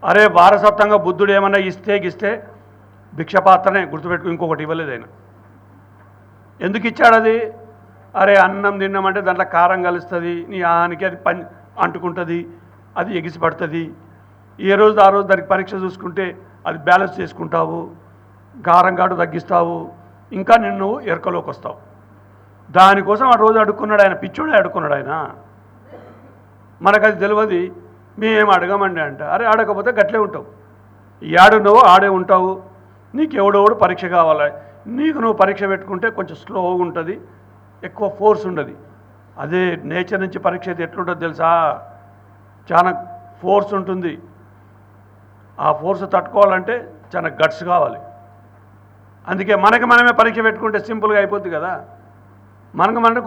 అరే వారసత్వంగా బుద్ధుడు ఏమన్నా ఇస్తే భిక్షపాత్రనే గుర్తుపెట్టుకు, ఇంకొకటి ఇవ్వలేదు ఆయన. ఎందుకు ఇచ్చాడు అది? అరే అన్నం తిన్నామంటే దాంట్లో కారం కలుస్తుంది, నీ ఆనికి అది అంటుకుంటుంది, అది ఎగిసి పడుతుంది. ఏ రోజు ఆ రోజు దానికి పరీక్ష చూసుకుంటే అది బ్యాలెన్స్ చేసుకుంటావు, కారం కాటు తగ్గిస్తావు, ఇంకా నిన్ను ఎరకలోకి వస్తావు. దానికోసం ఆ రోజు అడుక్కున్నాడు ఆయన. పిచ్చోడే అడుక్కున్నాడు ఆయన. మనకు అది తెలియదు. మేమేం అడగమండి అంట. అరే అడగకపోతే గట్లే ఉంటావు. ఏడున్నావో ఆడే ఉంటావు. నీకు ఎవడెవడు పరీక్ష కావాలి. నీకు నువ్వు పరీక్ష పెట్టుకుంటే కొంచెం స్లోగా ఉంటుంది, ఎక్కువ ఫోర్స్ ఉండదు. అదే నేచర్ నుంచి పరీక్ష అయితే ఎట్లుంటుందో తెలుసా? చాలా ఫోర్స్ ఉంటుంది. ఆ ఫోర్స్ తట్టుకోవాలంటే చాలా గట్స్ కావాలి. అందుకే మనమే పరీక్ష పెట్టుకుంటే సింపుల్గా అయిపోద్ది కదా. మనల్ని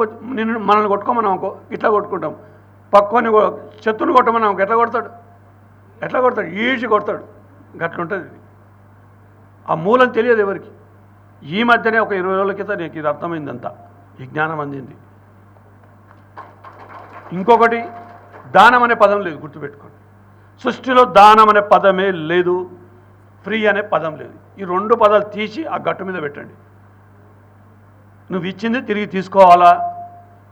కొట్టుకోమన్నాం అనుకో, ఇట్లా కొట్టుకుంటాం. పక్కని శత్రుని కొట్టమన్నాం, ఎట్లా కొడతాడు? ఈడ్చి కొడతాడు. గట్లుంటుంది. ఆ మూలం తెలియదు ఎవరికి. ఈ మధ్యనే ఒక 20 రోజుల క్రితం నీకు ఇది అర్థమైందంతా, ఈ జ్ఞానం అందింది. ఇంకొకటి, దానం అనే పదం లేదు, గుర్తుపెట్టుకోండి. సృష్టిలో దానం అనే పదమే లేదు, ఫ్రీ అనే పదం లేదు. ఈ 2 పదాలు తీసి ఆ గట్టు మీద పెట్టండి. నువ్వు ఇచ్చింది తిరిగి తీసుకోవాలా?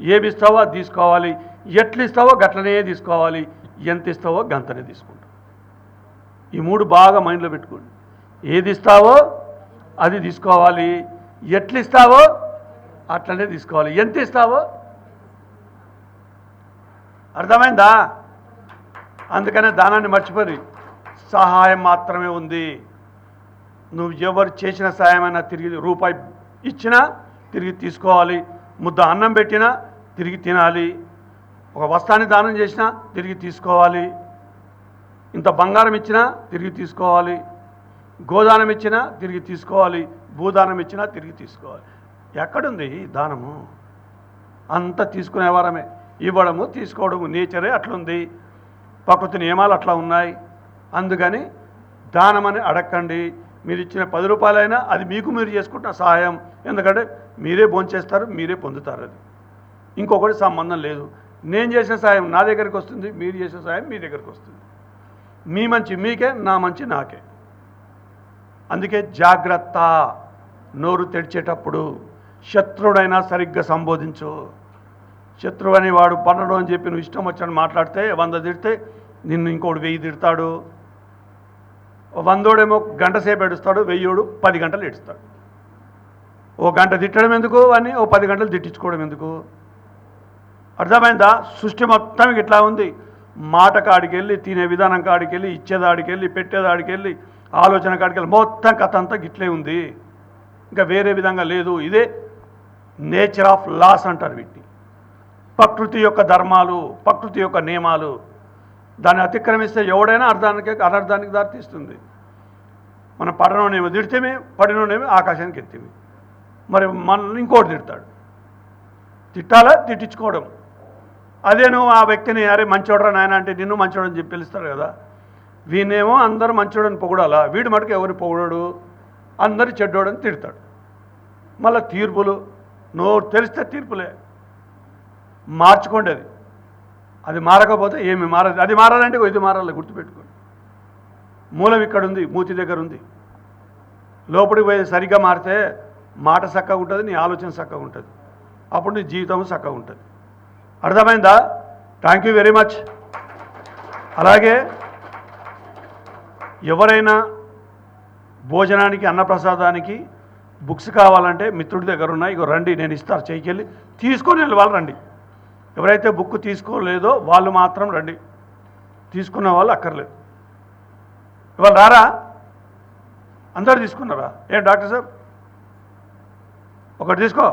ఏమి ఇస్తావో అది తీసుకోవాలి. ఎట్లు ఇస్తావో గట్లనే తీసుకోవాలి. ఎంత ఇస్తావో గంతనే తీసుకుంటావు. ఈ 3 బాగా మైండ్లో పెట్టుకోండి. ఏది ఇస్తావో అది తీసుకోవాలి, ఎట్లు ఇస్తావో అట్లనే తీసుకోవాలి, ఎంత ఇస్తావో. అర్థమైందా? అందుకనే దానాన్ని మర్చిపోయి సహాయం మాత్రమే ఉంది. నువ్వు ఎవరు చేసిన సహాయమైనా తిరిగి రూపాయి ఇచ్చినా తిరిగి తీసుకోవాలి. ముద్ద అన్నం పెట్టినా తిరిగి తినాలి. ఒక వస్త్రాన్ని దానం చేసినా తిరిగి తీసుకోవాలి. ఇంత బంగారం ఇచ్చినా తిరిగి తీసుకోవాలి. గోదానం ఇచ్చినా తిరిగి తీసుకోవాలి. భూదానం ఇచ్చినా తిరిగి తీసుకోవాలి. ఎక్కడుంది దానము? అంత తీసుకునేవారమే. ఇవ్వడము తీసుకోవడము నేచరే అట్లుంది. ప్రకృతి నియమాలు అట్లా ఉన్నాయి. అందుకని దానమని అడగండి. మీరు ఇచ్చిన 10 రూపాయలైనా అది మీకు మీరు చేసుకుంటున్న సహాయం. ఎందుకంటే మీరే భోంచేస్తారు, మీరే పొందుతారు. అది ఇంకొకటి సంబంధం లేదు. నేను చేసిన సాయం నా దగ్గరికి వస్తుంది, మీరు చేసిన సాయం మీ దగ్గరికి వస్తుంది. మీ మంచి మీకే, నా మంచి నాకే. అందుకే జాగ్రత్త. నోరు తెడిచేటప్పుడు శత్రుడైనా సరిగ్గా సంబోధించు. శత్రువు అని వాడు పన్నడు అని చెప్పి నువ్వు ఇష్టం వచ్చాను మాట్లాడితే 100 తిడితే నిన్ను ఇంకోటి 1000 తిడతాడు. 100 గంట సేపు ఏడుస్తాడు, 1000 10 గంటలు ఏడుస్తాడు. ఓ గంట తిట్టడం ఎందుకు అని ఓ 10 గంటలు తిట్టించుకోవడం ఎందుకు? అర్థమైందా? సృష్టి మొత్తం ఇట్లా ఉంది. మాట కాడికి వెళ్ళి, తినే విధానం కాడికి వెళ్ళి, ఇచ్చేదాడికి వెళ్ళి, పెట్టేదాడికి వెళ్ళి, ఆలోచన కాడికి వెళ్ళి మొత్తం కథ అంతా గిట్లే ఉంది. ఇంకా వేరే విధంగా లేదు. ఇదే నేచర్ ఆఫ్ లాస్ అంటారు వీటిని. ప్రకృతి యొక్క ధర్మాలు, ప్రకృతి యొక్క నియమాలు. దాన్ని అతిక్రమిస్తే ఎవడైనా అనర్థానికి దారితీస్తుంది. మనం పడనోనేమో తిడితేమే, పడినోనేమో ఆకాశానికి ఎత్తివి. మరి మనల్ని ఇంకోటి తిడతాడు. తిట్టాలా? తిట్టించుకోవడం. అదే నువ్వు ఆ వ్యక్తిని అరే మంచోడరా నాయన అంటే నిన్ను మంచోడని చెప్పి పిలుస్తాడు కదా. వీనేమో అందరూ మంచోడని పొగడాలా, వీడు మటుకు ఎవరిని పొగడాడు, అందరు చెడ్డోడని తిడతాడు. మళ్ళీ తీర్పులు, నోరు తెలిస్తే తీర్పులే. మార్చుకోండి. అది మారకపోతే ఏమి మారదు. అది మారాలంటే ఇది మారాలి, గుర్తుపెట్టుకోండి. మూలం ఇక్కడ ఉంది, మూతి దగ్గర ఉంది. లోపలికి పోయి సరిగ్గా మారితే మాట చక్కగా ఉంటుంది, నీ ఆలోచన చక్కగా ఉంటుంది. అప్పుడు నీ జీవితం చక్కగా ఉంటుంది. అర్థమైందా? Thank you very much. అలాగే ఎవరైనా భోజనానికి, అన్నప్రసాదానికి బుక్స్ కావాలంటే మిత్రుడి దగ్గర ఉన్నాయి, ఇగో రండి నేను ఇస్తాను, చేయికెళ్ళి తీసుకొని వెళ్ళి వాళ్ళు రండి. ఎవరైతే బుక్ తీసుకోలేదో వాళ్ళు మాత్రం రండి, తీసుకున్న వాళ్ళు అక్కర్లేదు. ఇవాళ రారా? అందరు తీసుకున్నారా? ఏం డాక్టర్ సాబ్ ఒకటి తీసుకో.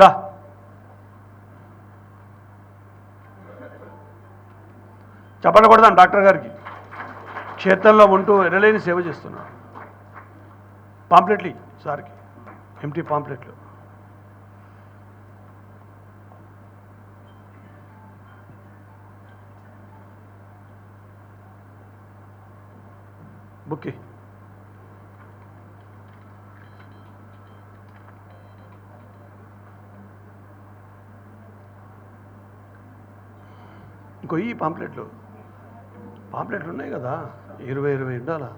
దా చెప్పకూడదాం డాక్టర్ గారికి క్షేత్రంలో ఉంటూ ఎనలేని సేవ చేస్తున్నారు. పాంప్లెట్లు సార్కి ఎంటీ పాంప్లెట్లు. బుక్కి ఇంకో ఈ పాంప్లెట్లు ఉన్నాయి కదా 20 ఉండాలా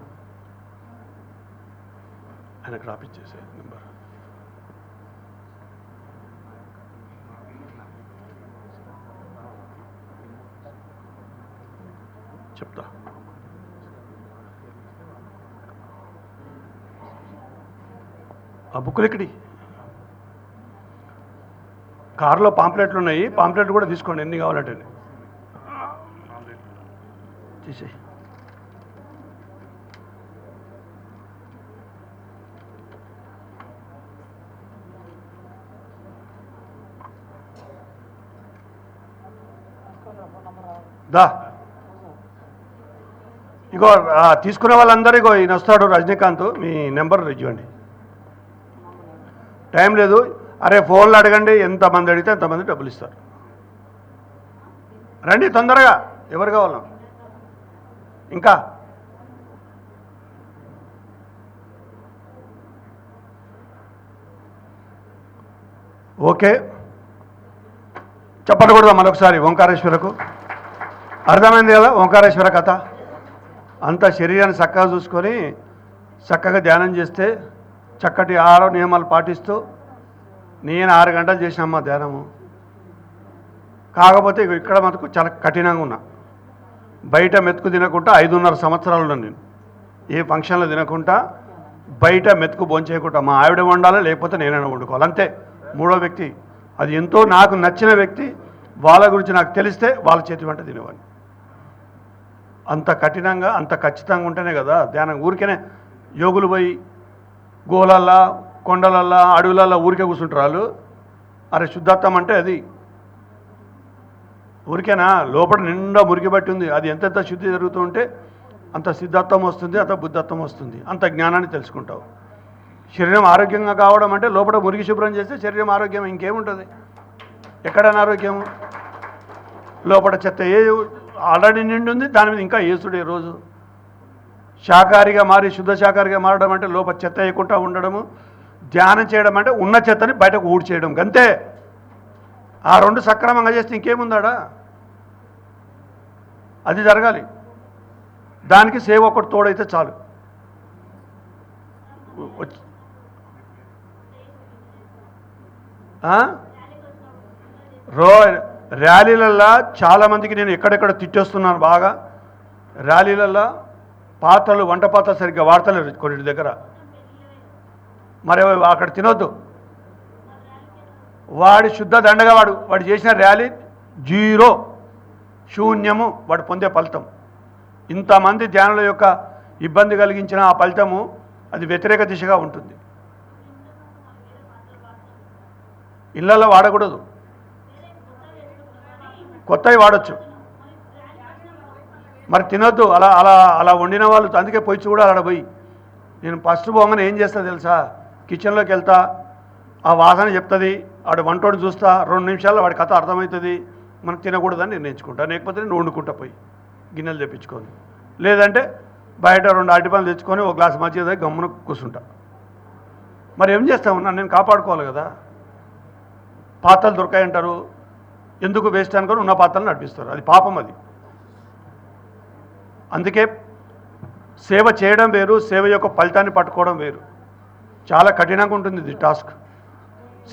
ఆయనకు రాపిచ్చేసే నెంబర్. చెప్తా ఆ బుక్కులు ఎక్కడి కారులో పాంప్లెట్లు ఉన్నాయి. పాంప్లెట్లు కూడా తీసుకోండి ఎన్ని కావాలంటే తీసేయి. దా ఇగో తీసుకునే వాళ్ళందరూ ఇగో ఈయన వస్తాడు రజనీకాంత్, మీ నెంబర్ ఇవ్వండి. టైం లేదు. అరే ఫోన్లు అడగండి, ఎంతమంది అడిగితే ఎంతమంది డబ్బులు ఇస్తారు. రండి తొందరగా, ఎవరు కావాలా ఇంకా. ఓకే చెప్పకూడదా మరొకసారి ఓంకారేశ్వరకు. అర్థమైంది కదా ఓంకారేశ్వర కథ. అంత శరీరాన్ని చక్కగా చూసుకొని చక్కగా ధ్యానం చేస్తే, చక్కటి ఆహార నియమాలు పాటిస్తూ, నేను 6 గంటలు చేసినమ్మా ధ్యానము. కాకపోతే ఇక్కడ మటుకు చాలా కఠినంగా ఉన్నా. బయట మెతుకు తినకుండా 5.5 సంవత్సరాలు ఉన్నాను నేను. ఏ ఫంక్షన్లో తినకుండా, బయట మెతుకు భోంచేయకుండా మా ఆవిడ వండాలి, లేకపోతే నేనైనా వండుకోవాలి, అంతే. మూడో వ్యక్తి, అది ఎంతో నాకు నచ్చిన వ్యక్తి, వాళ్ళ గురించి నాకు తెలిస్తే వాళ్ళ చేతి వెంట తినేవాడిని. అంత కఠినంగా అంత ఖచ్చితంగా ఉంటేనే కదా ధ్యానం. ఊరికేనే యోగులు పోయి గోలల్లా కొండలల్లా అడవులల్లా ఊరికే కూర్చుంటారు వాళ్ళు. అరే శుద్ధాత్వం అంటే అది ఊరికేనా? లోపల నిండా మురికి బట్టి ఉంది. అది ఎంతెంత శుద్ధి జరుగుతూ ఉంటే అంత సిద్ధాత్వం వస్తుంది, అంత బుద్ధత్వం వస్తుంది, అంత జ్ఞానాన్ని తెలుసుకుంటావు. శరీరం ఆరోగ్యంగా కావడం అంటే లోపల మురికి శుభ్రం చేస్తే శరీరం ఆరోగ్యం. ఇంకేముంటుంది? ఎక్కడైనా ఆరోగ్యము? లోపల చెత్త ఆల్రెడీ నిండి ఉంది, దాని మీద ఇంకా ఏసుడే రోజు. శాకాహారిగా మారి శుద్ధ శాకాహారిగా మారడం అంటే లోపల చెత్త వేయకుండా ఉండడము. ధ్యానం చేయడం అంటే ఉన్న చెత్తని బయటకు ఊడ్చేయడం, అంతే. ఆ రెండు సక్రమంగా చేస్తే ఇంకేముందాడా? అది జరగాలి. దానికి సేవ ఒకటి తోడైతే చాలు. ర్యాలీలల్లో చాలామందికి నేను ఎక్కడెక్కడ తిట్టేస్తున్నాను బాగా. ర్యాలీలల్లో పాత్రలు, వంట పాత్రలు సరిగ్గా వాడతలేరు కొన్నిటి దగ్గర. మరి అక్కడ తినొద్దు. వాడి శుద్ధ దండగా వాడు చేసిన ర్యాలీ 0, శూన్యము వాడు పొందే ఫలితం. ఇంతమంది ధ్యానుల యొక్క ఇబ్బంది కలిగించిన ఆ ఫలితము అది వ్యతిరేక దిశగా ఉంటుంది. ఇళ్లలో వాడకూడదు, కొత్తవి వాడచ్చు. మరి తినొద్దు. అలా అలా అలా వండిన వాళ్ళు అందుకే పోయి చూడాలి. అక్కడ పోయి నేను ఫస్ట్ పోగానే ఏం చేస్తా తెలుసా? కిచెన్లోకి వెళ్తా, ఆ వాసన చెప్తుంది, వాడు వంటోడు చూస్తా, 2 నిమిషాల్లో వాడి కథ అర్థమవుతుంది. మనకు తినకూడదని నిర్ణయించుకుంటా. లేకపోతే నేను వండుకుంటా పోయి గిన్నెలు తెప్పించుకొని, లేదంటే బయట 2 అరటిపండ్లు తెచ్చుకొని ఒక గ్లాస్ మజ్జిగ తాగి గమ్మున కూర్చుంటా. మరి ఏం చేస్తాము? నేను కాపాడుకోవాలి కదా. పాత్రలు దొరకాయంటారు, ఎందుకు వేస్ట్ అనుకొని ఉన్న పాత్రలు నడిపిస్తారు. అది పాపం. అది అందుకే సేవ చేయడం వేరు, సేవ యొక్క ఫలితాన్ని పట్టుకోవడం వేరు. చాలా కఠినంగా ఉంటుంది ఇది టాస్క్.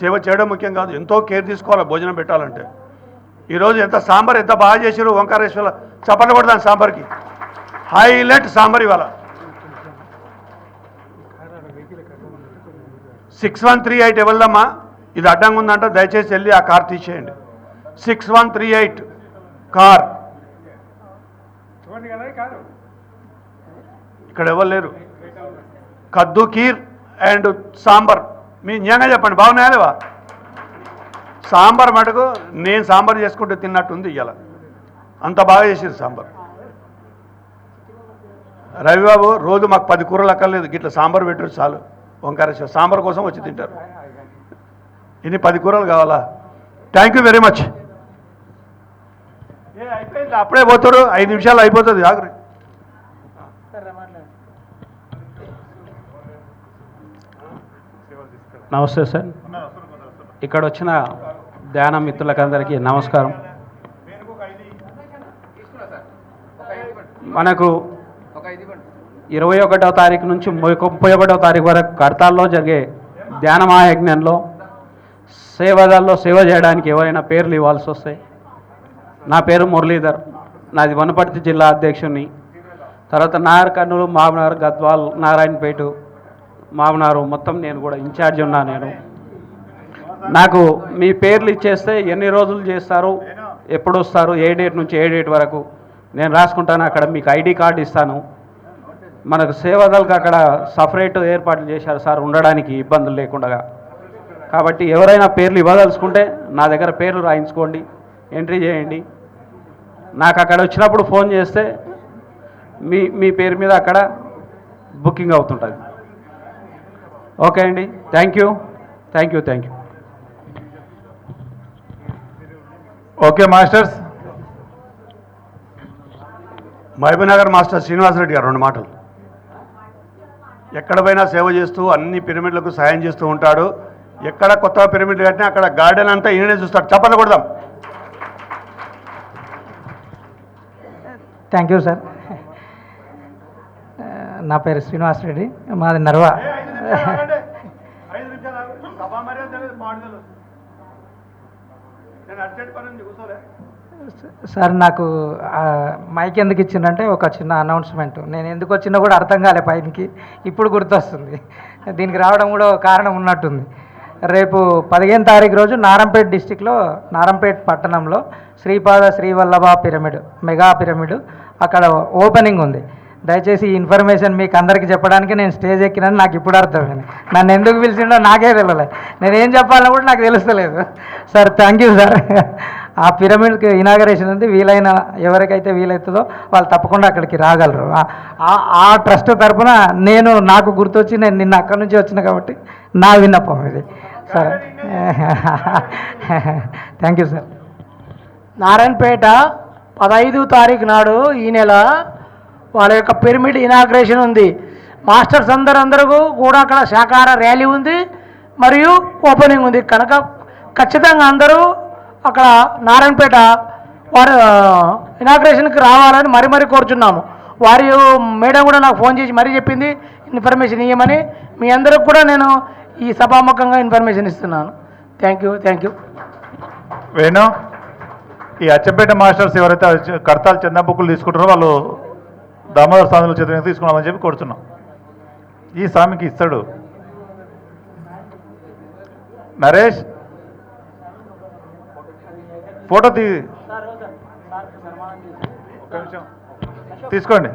సేవ చేయడం ముఖ్యం కాదు, ఎంతో కేర్ తీసుకోవాలి భోజనం పెట్టాలంటే. ఈరోజు సాంబార్ ఎంత బాగా చేసారు ఓంకారేశ్వర. చప్పట్లు కొడదాం సాంబార్కి. హైలైట్ సాంబార్ ఇవాళ. 6138 ఎవరిదమ్మా? ఇది అడ్డంగా ఉందంట, దయచేసి వెళ్ళి ఆ కార్ తీసేయండి. 6138 కార్. ఇక్కడ ఎవరు లేరు. కద్దు కీర్ అండ్ సాంబార్. మీ న్యాయంగా చెప్పండి, బాగున్నాయా లేవా? సాంబార్ మటుకు నేను సాంబార్ చేసుకుంటూ తిన్నట్టుంది ఇవాళ, అంత బాగా చేసారు సాంబార్. రవిబాబు రోజు మాకు 10 కూరలు అక్కర్లేదు, గిట్ల సాంబార్ పెట్టారు చాలు, వంకాయ సాంబార్ కోసం వచ్చి తింటారు. ఇన్ని 10 కూరలు కావాలా? Thank you very much. అయిపోయింది, అప్పుడే పోతారు, 5 నిమిషాలు అయిపోతుంది. ఆఖరి నమస్తే సార్. ఇక్కడ వచ్చిన ధ్యాన మిత్రులకందరికీ నమస్కారం. మనకు 21వ తారీఖు నుంచి 31వ తారీఖు వరకు కడతాల్లో జరిగే ధ్యాన మహాయజ్ఞంలో సేవదాల్లో సేవ చేయడానికి ఎవరైనా పేర్లు ఇవ్వాల్సి వస్తాయి. నా పేరు మురళీధర్, నాది వనపర్తి జిల్లా అధ్యక్షుని. తర్వాత నాగర్ కర్నూలు, మామనార్, గద్వాల్, నారాయణపేట, మామనారు మొత్తం నేను కూడా ఇన్ఛార్జ్ ఉన్నా. నాకు మీ పేర్లు ఇచ్చేస్తే ఎన్ని రోజులు చేస్తారు, ఎప్పుడు వస్తారు, ఏ డేట్ నుంచి ఏ డేట్ వరకు నేను రాసుకుంటాను. అక్కడ మీకు ఐడి కార్డు ఇస్తాను. మనకు సేవాదళకు అక్కడ సపరేట్ ఏర్పాట్లు చేశారు సార్, ఉండడానికి ఇబ్బందులు లేకుండా. కాబట్టి ఎవరైనా పేర్లు ఇవ్వదలుచుకుంటే నా దగ్గర పేర్లు రాయించుకోండి, ఎంట్రీ చేయండి. నాకు అక్కడ వచ్చినప్పుడు ఫోన్ చేస్తే మీ పేరు మీద అక్కడ బుకింగ్ అవుతుంటుంది. ఓకే అండి, thank you. Okay masters. Mahabubnagar master Srinivasa Reddy గారు 2 మాటలు. ఎక్కడ పోయినా సేవ చేస్తూ అన్ని పిరమిడ్లకు సాయం చేస్తూ ఉంటాడు. ఎక్కడ కొత్త పిరమిడ్లు కట్టినా అక్కడ గార్డెన్ అంతా ఈయననే చూస్తాడు. చప్పట్లు కొడదాం. Thank you sir. నా పేరు శ్రీనివాసరెడ్డి, మాది నర్వా. సార్ నాకు మైక్ ఎందుకు ఇచ్చిందంటే ఒక చిన్న అనౌన్స్మెంట్. నేను ఎందుకు వచ్చినా కూడా అర్థం కాలే పైకి, ఇప్పుడు గుర్తొస్తుంది. దీనికి రావడం కూడా కారణం ఉన్నట్టుంది. రేపు 15వ తారీఖు రోజు నారంపేట డిస్టిక్లో, నారంపేట పట్టణంలో Sripada Srivallabha pyramid, mega pyramid అక్కడ ఓపెనింగ్ ఉంది. దయచేసి ఈ ఇన్ఫర్మేషన్ మీకు అందరికీ చెప్పడానికి నేను స్టేజ్ ఎక్కినని నాకు ఇప్పుడు అర్థమైంది. నన్ను ఎందుకు పిలిచిండో నాకే తెలియలేదు. నేనేం చెప్పాలని కూడా నాకు తెలుస్తలేదు. Sir thank you sir. ఆ పిరమిడ్కి ఇనాగరేషన్ ఉంది. వీలైన ఎవరికైతే వీలవుతుందో వాళ్ళు తప్పకుండా అక్కడికి రాగలరు. ఆ ట్రస్ట్ తరఫున నాకు గుర్తొచ్చి నేను నిన్న అక్కడి నుంచి వచ్చిన కాబట్టి నా విన్నపం ఇది sir. Thank you sir. Narayanpet 15వ తారీఖు నాడు ఈ నెల వాళ్ళ యొక్క పిరమిడ్ ఇనాగ్రేషన్ ఉంది. మాస్టర్స్ అందరూ కూడా అక్కడ శాకాహార ర్యాలీ ఉంది మరియు ఓపెనింగ్ ఉంది కనుక ఖచ్చితంగా అందరూ అక్కడ నారాయణపేట వారు ఇనాగ్రేషన్కి రావాలని మరీ కోరుచున్నాము. వారి మేడం కూడా నాకు ఫోన్ చేసి మరీ చెప్పింది ఇన్ఫర్మేషన్ ఇవ్వమని. మీ అందరికి కూడా నేను ఈ సభాముఖంగా ఇన్ఫర్మేషన్ ఇస్తున్నాను. Thank you. వేణు, ఈ అచ్చంపేట మాస్టర్స్ ఎవరైతే కడతాలు చందా బుక్కులు తీసుకుంటారో వాళ్ళు దామోదర స్వామిలో చేతులు తీసుకున్నామని చెప్పి కొడుతున్నాం. ఈ స్వామికి ఇస్తాడు. నరేష్ ఫోటో ఒక్క నిమిషం తీసుకోండి.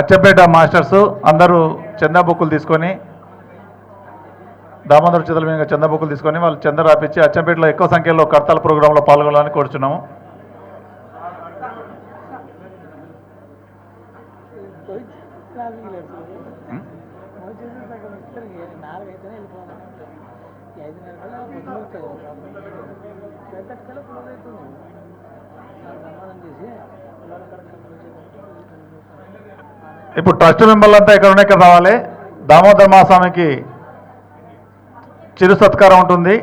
అచ్చంపేట మాస్టర్స్ అందరూ చందా బుక్కులు తీసుకొని, దామోదర చేతుల మీద చందా బుక్కులు తీసుకొని వాళ్ళు చందా రాపించి అచ్చంపేటలో ఎక్కువ సంఖ్యలో కడతాల ప్రోగ్రాంలో పాల్గొనాలని కోరుచున్నాము. ఇప్పుడు ట్రస్ట్ మెంబర్లంతా ఇక్కడ రావాలి. దామోదర మహాస్వామికి చిరు సత్కారం ఉంటుంది.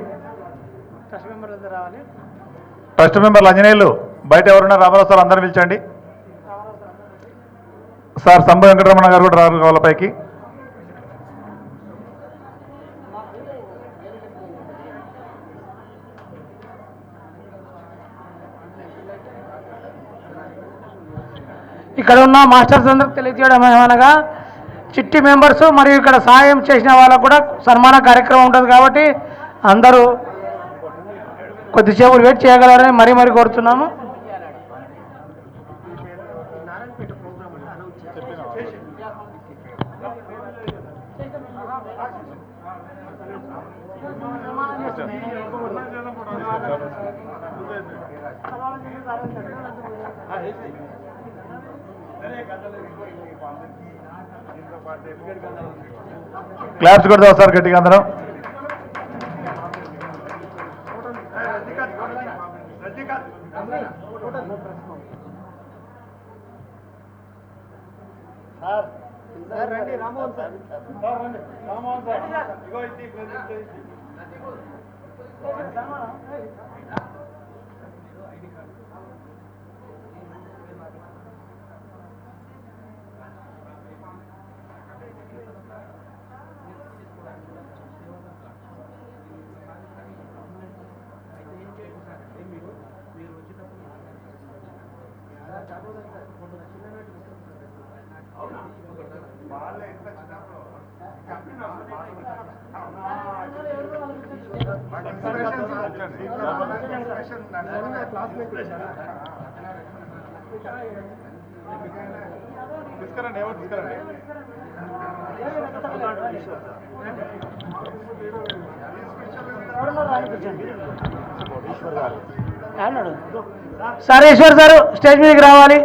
ట్రస్ట్ మెంబర్లు ఆంజనేయులు బయట ఎవరున్నా రామారావు సార్ అందరూ పిలిచండి. సార్ సంభ వెంకటరమణ గారు కూడా రారు వాళ్ళ పైకి. ఇక్కడ ఉన్న మాస్టర్స్ అందరికి తెలియజేయడం ఏమనగా చిట్టి మెంబర్స్ మరియు ఇక్కడ సహాయం చేసిన వాళ్ళకు కూడా సన్మాన కార్యక్రమం ఉంటుంది కాబట్టి అందరూ కొద్దిసేపు వెయిట్ చేయగలరని మరీ కోరుతున్నాము. క్లాప్స్ కొడదాం సార్ గట్టిగా అందరం. తీసుకురండి, ఎవరు తీసుకురండి. సార్ ఈశ్వర్ సార్ స్టేజ్ మీదకి రావాలి.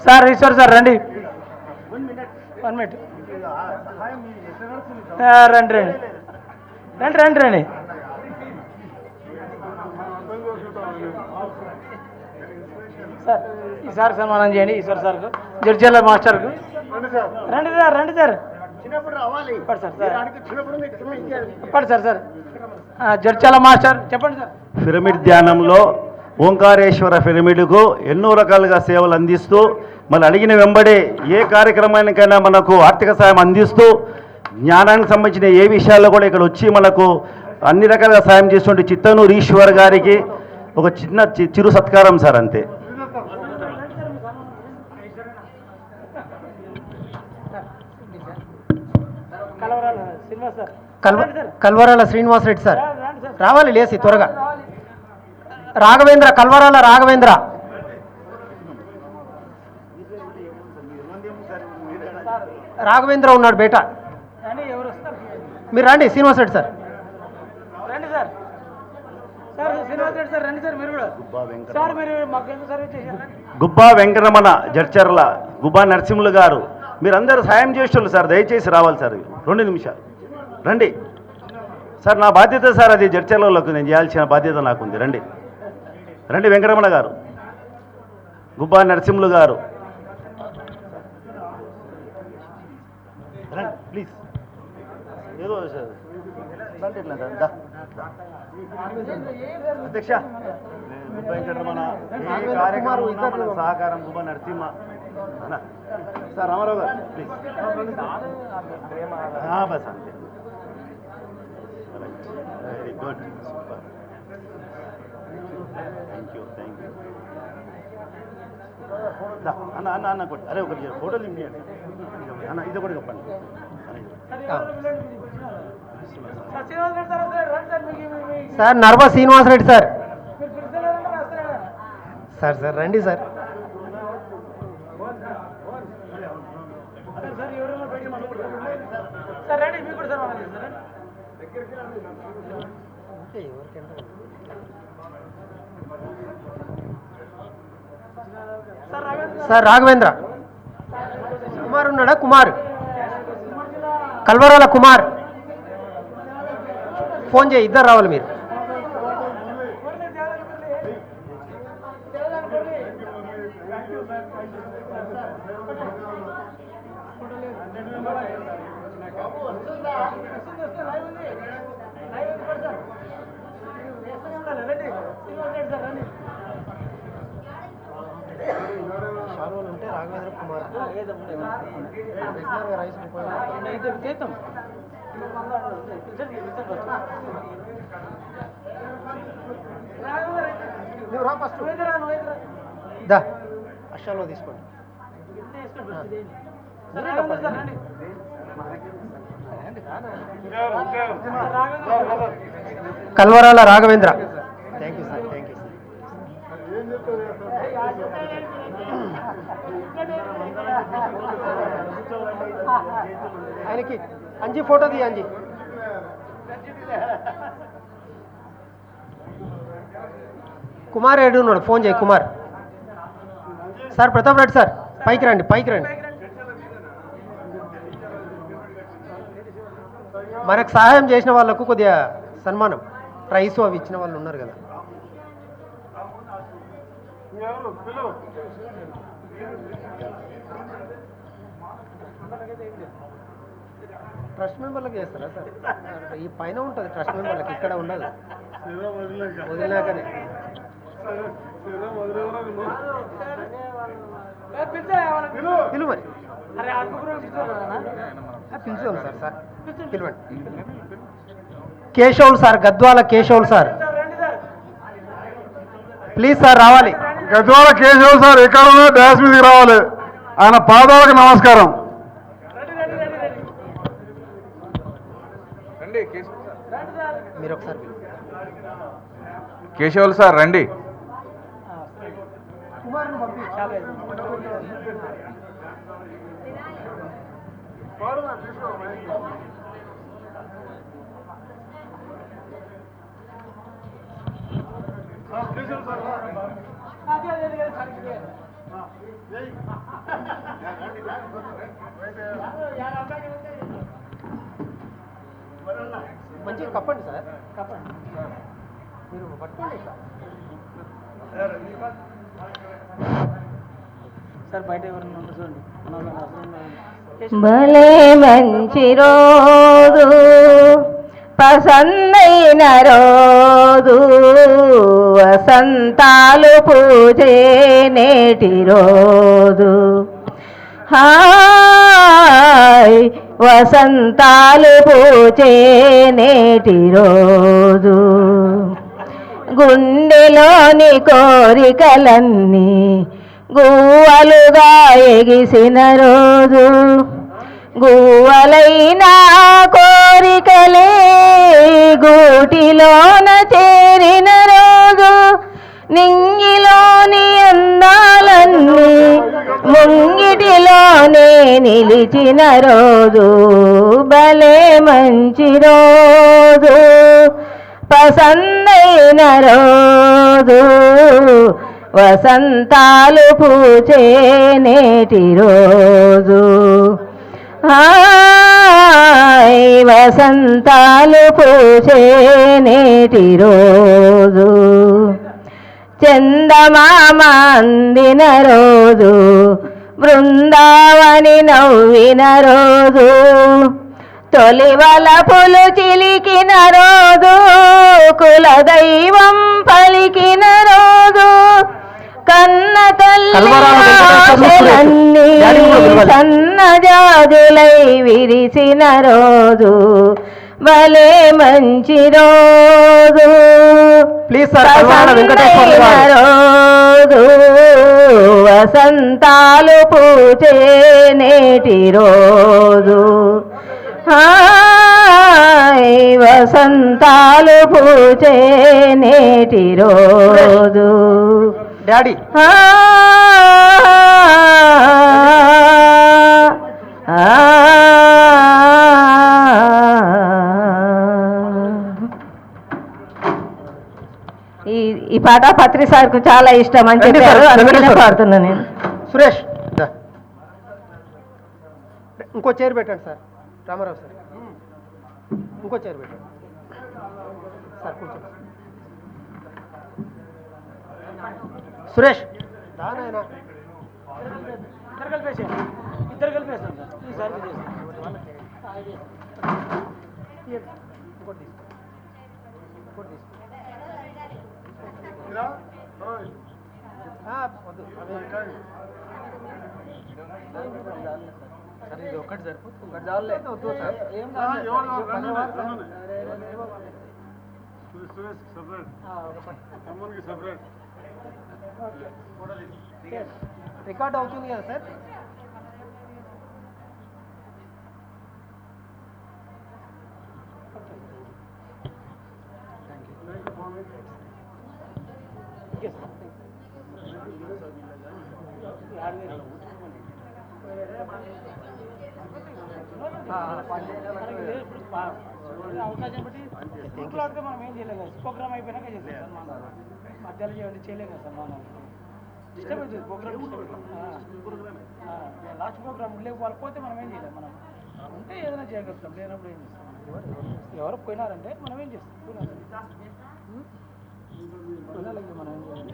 సార్ ఈశ్వర్ సార్ రండి. 1 minute. రండి రండి రండి రండి రండి. సార్ ఈసారి సన్మానం చేయండి ఈశ్వర్ సార్కు, జడ్జెల్ల మాస్టర్కు. రండి సార్ రండి సార్. చెప్పండి సార్ చెప్పండి సార్. సార్ జడ్చల మాస్టర్ చెప్పండి సార్. పిరమిడ్ ధ్యానంలో ఓంకారేశ్వర పిరమిడ్కు ఎన్నో రకాలుగా సేవలు అందిస్తూ మళ్ళీ అడిగిన వెంబడే ఏ కార్యక్రమానికైనా మనకు ఆర్థిక సాయం అందిస్తూ జ్ఞానానికి సంబంధించిన ఏ విషయాల్లో కూడా ఇక్కడ వచ్చి మనకు అన్ని రకాలుగా సాయం చేస్తుంటే చిత్తనూరు ఈశ్వర్ గారికి ఒక చిన్న చిరు సత్కారం సార్ అంతే. కల్వరాల శ్రీనివాసరెడ్డి సార్ రావాలి లేసి త్వరగా. రాఘవేంద్ర కల్వరాల రాఘవేంద్ర రాఘవేంద్ర ఉన్నాడు బేట. మీరు రండి శ్రీనివాసరెడ్డి సార్. రండి సార్. సార్ శ్రీనివాసరెడ్డి సార్ రండి సార్. మీరు కూడా సార్ మీరు మాకు ఎంత సర్వీస్ చేశారు. గుబ్బా వెంకరమణ జడ్చర్ల, గుబ్బా నరసింహులు గారు మీరందరూ సాయం చేసేవాళ్ళు సార్, దయచేసి రావాలి సార్. 2 నిమిషాలు రండి సార్. నా బాధ్యత సార్ అది, జడ్చర్లలోకి నేను చేయాల్సిన బాధ్యత నాకుంది. రండి రండి. వెంకరమణ గారు, గుబ్బా నరసింహులు గారు రండి ప్లీజ్. ఏదో అధ్యక్ష వెంకటరమణ ఏ కార్యక్రమం మన సహకారం గుబ్బా నరసింహ సార్. రామారావు గారు ప్లీజ్. బస్ అంతే. Very good, super, thank you. అన్న అన్న అన్న కొట్టి అరే ఒకటి ఫోటోలు ఇవ్వండి అన్న, ఇది ఒకటి చెప్పండి. సార్ నర్వ శ్రీనివాసరెడ్డి సార్. సార్ సార్ రండి సార్. సార్ రాఘవేంద్ర కుమార్ ఉన్నాడా? కుమార్, కల్వరాల కుమార్ ఫోన్ చేయి, ఇద్దరు రావాలి మీరు. ఉంటే రాఘవేంద్ర కుమార్ నువ్వు రా ఫస్ట్. దా అక్షాలో తీసుకోండి. Kalvarala Raghavendra. Thank you sir, thank you sir. ఆయనకి అంజీ ఫోటో తీ అంజీ. కుమార్ ఏడు ఉన్నాడు, ఫోన్ చేయి కుమార్. సార్ ప్రతాప్ రెడ్డి సార్ పైకి రండి, పైకి రండి. మనకు సహాయం చేసిన వాళ్ళకు కొద్దిగా సన్మానం, ప్రైస్ అవి ఇచ్చిన వాళ్ళు ఉన్నారు కదా. ట్రస్ట్ మెంబర్లకు చేస్తారా సార్? ఈ పైన ఉంటుంది ట్రస్ట్ మెంబర్లకు, ఇక్కడ ఉండదు. వదిలినాకనే పిలువు మరి. పిలుచుకోండి సార్, సార్ పిలవండి. Keshavulu sir, Gadwal Keshavulu sir, please sir రావాలి. గద్వాల కేశవ్ సార్ ఎక్కడ ఉన్నా డాన్స్ మీదకి రావాలి. ఆయన పాదాలకు నమస్కారం. మీరు ఒకసారి కేశవులు సార్ రండి. మంచిగా కప్పండి సార్, కప్పండి. మీరు పట్టుకోండి సార్ బయట ఎవరైనా చూడండి. భలే మంచి రోజు పసందైన రోజు వసంతాలు పూజే నేటి రోజు హాయ్ వసంతాలు పూజే నేటి రోజు గుండెలోని కోరికలన్నీ గువ్వలుగా ఎగిసిన రోజు గువ్వలైన కోరికలే గూటిలోన చేరిన రోజు నింగిలోని అందాలన్నీ ముంగిటిలోనే నిలిచిన రోజు భలే మంచి రోజు పసందైన రోజు వసంతాలు పూచే నేటి రోజు హాయ్ వసంతాలు పూచే నేటి రోజు చందమామ అందిన రోజు బృందావని నవ్విన రోజు తొలి వలపులు చిలికిన రోజు కులదైవం పలికిన రోజు కన్న తల్లి సన్నజాజులై విరిసిన రోజు భలే మంచి రోజు ప్లీజ్ సార్ రోజు వసంతాలు పూచే నేటి రోజు హాయ్ వసంతాలు పూచే నేటి రోజు డాడీ ఈ పాట పత్రి సార్కు చాలా ఇష్టం అని చెప్పారు, అందుకనే పాడుతున్నా నేను. సురేష్ ఇంకో చైర్ పెట్టండి సార్. రామారావు సార్ ఇంకో చైర్ పెట్టండి సార్, కూర్చోండి. సురేష్ దానైనా ఇద్దరు కలిపేస్తాం సార్. ఈసారి ఇది ఒకటి సరిపోతుంది, ఒకటి చాలే. ఏం రికార్డ్ అవుతుంది కదా సార్. అవకాశం బట్టి ఇంట్లో మనం ఏం చేయలేము కదా ప్రోగ్రామ్ అయిపోయినాక చేస్తాం సార్ మనం మధ్యలో చేయండి చేయలేము కదా సార్ మనం డిస్టర్బ్ అవుతుంది ప్రోగ్రామ్ లాస్ట్ ప్రోగ్రామ్ లేకపోతే మనం ఏం చేయలేము మనం ఉంటే ఏదైనా చేయగలుగుతాం లేనప్పుడు ఏం చేస్తాం ఎవరు పోయినారంటే మనం ఏం చేస్తాం మనం ఏం చేయాలి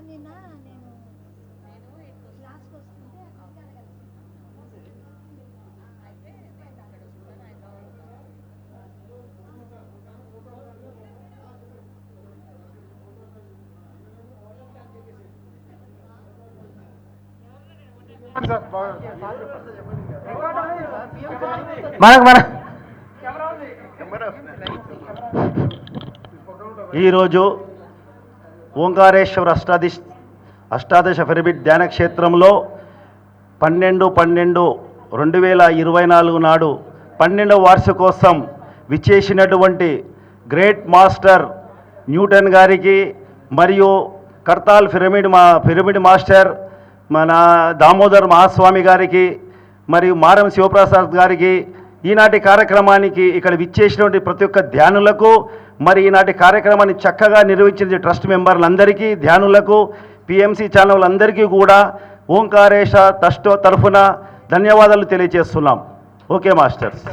నిన్న నేను క్లాస్కి వస్తుంటే ఈరోజు ఓంకారేశ్వర అష్టాదశ పిరమిడ్ ధ్యాన క్షేత్రంలో 12/12/2024 నాడు 12వ వార్షికోత్సవం విచ్చేసినటువంటి గ్రేట్ మాస్టర్ న్యూటన్ గారికి మరియు కర్తాల్ పిరమిడ్ మాస్టర్ మన దామోదర్ మహాస్వామి గారికి మరియు మారం శివప్రసాద్ గారికి ఈనాటి కార్యక్రమానికి ఇక్కడ విచ్చేసినటువంటి ప్రతి ఒక్క ధ్యానులకు మరి ఈనాటి కార్యక్రమాన్ని చక్కగా నిర్వహించిన ట్రస్ట్ మెంబర్లందరికీ ధ్యానులకు పిఎంసి ఛానల్ అందరికీ కూడా ఓంకారేశ ట్రస్ట్ తరఫున ధన్యవాదాలు తెలియజేస్తున్నాం. Okay masters.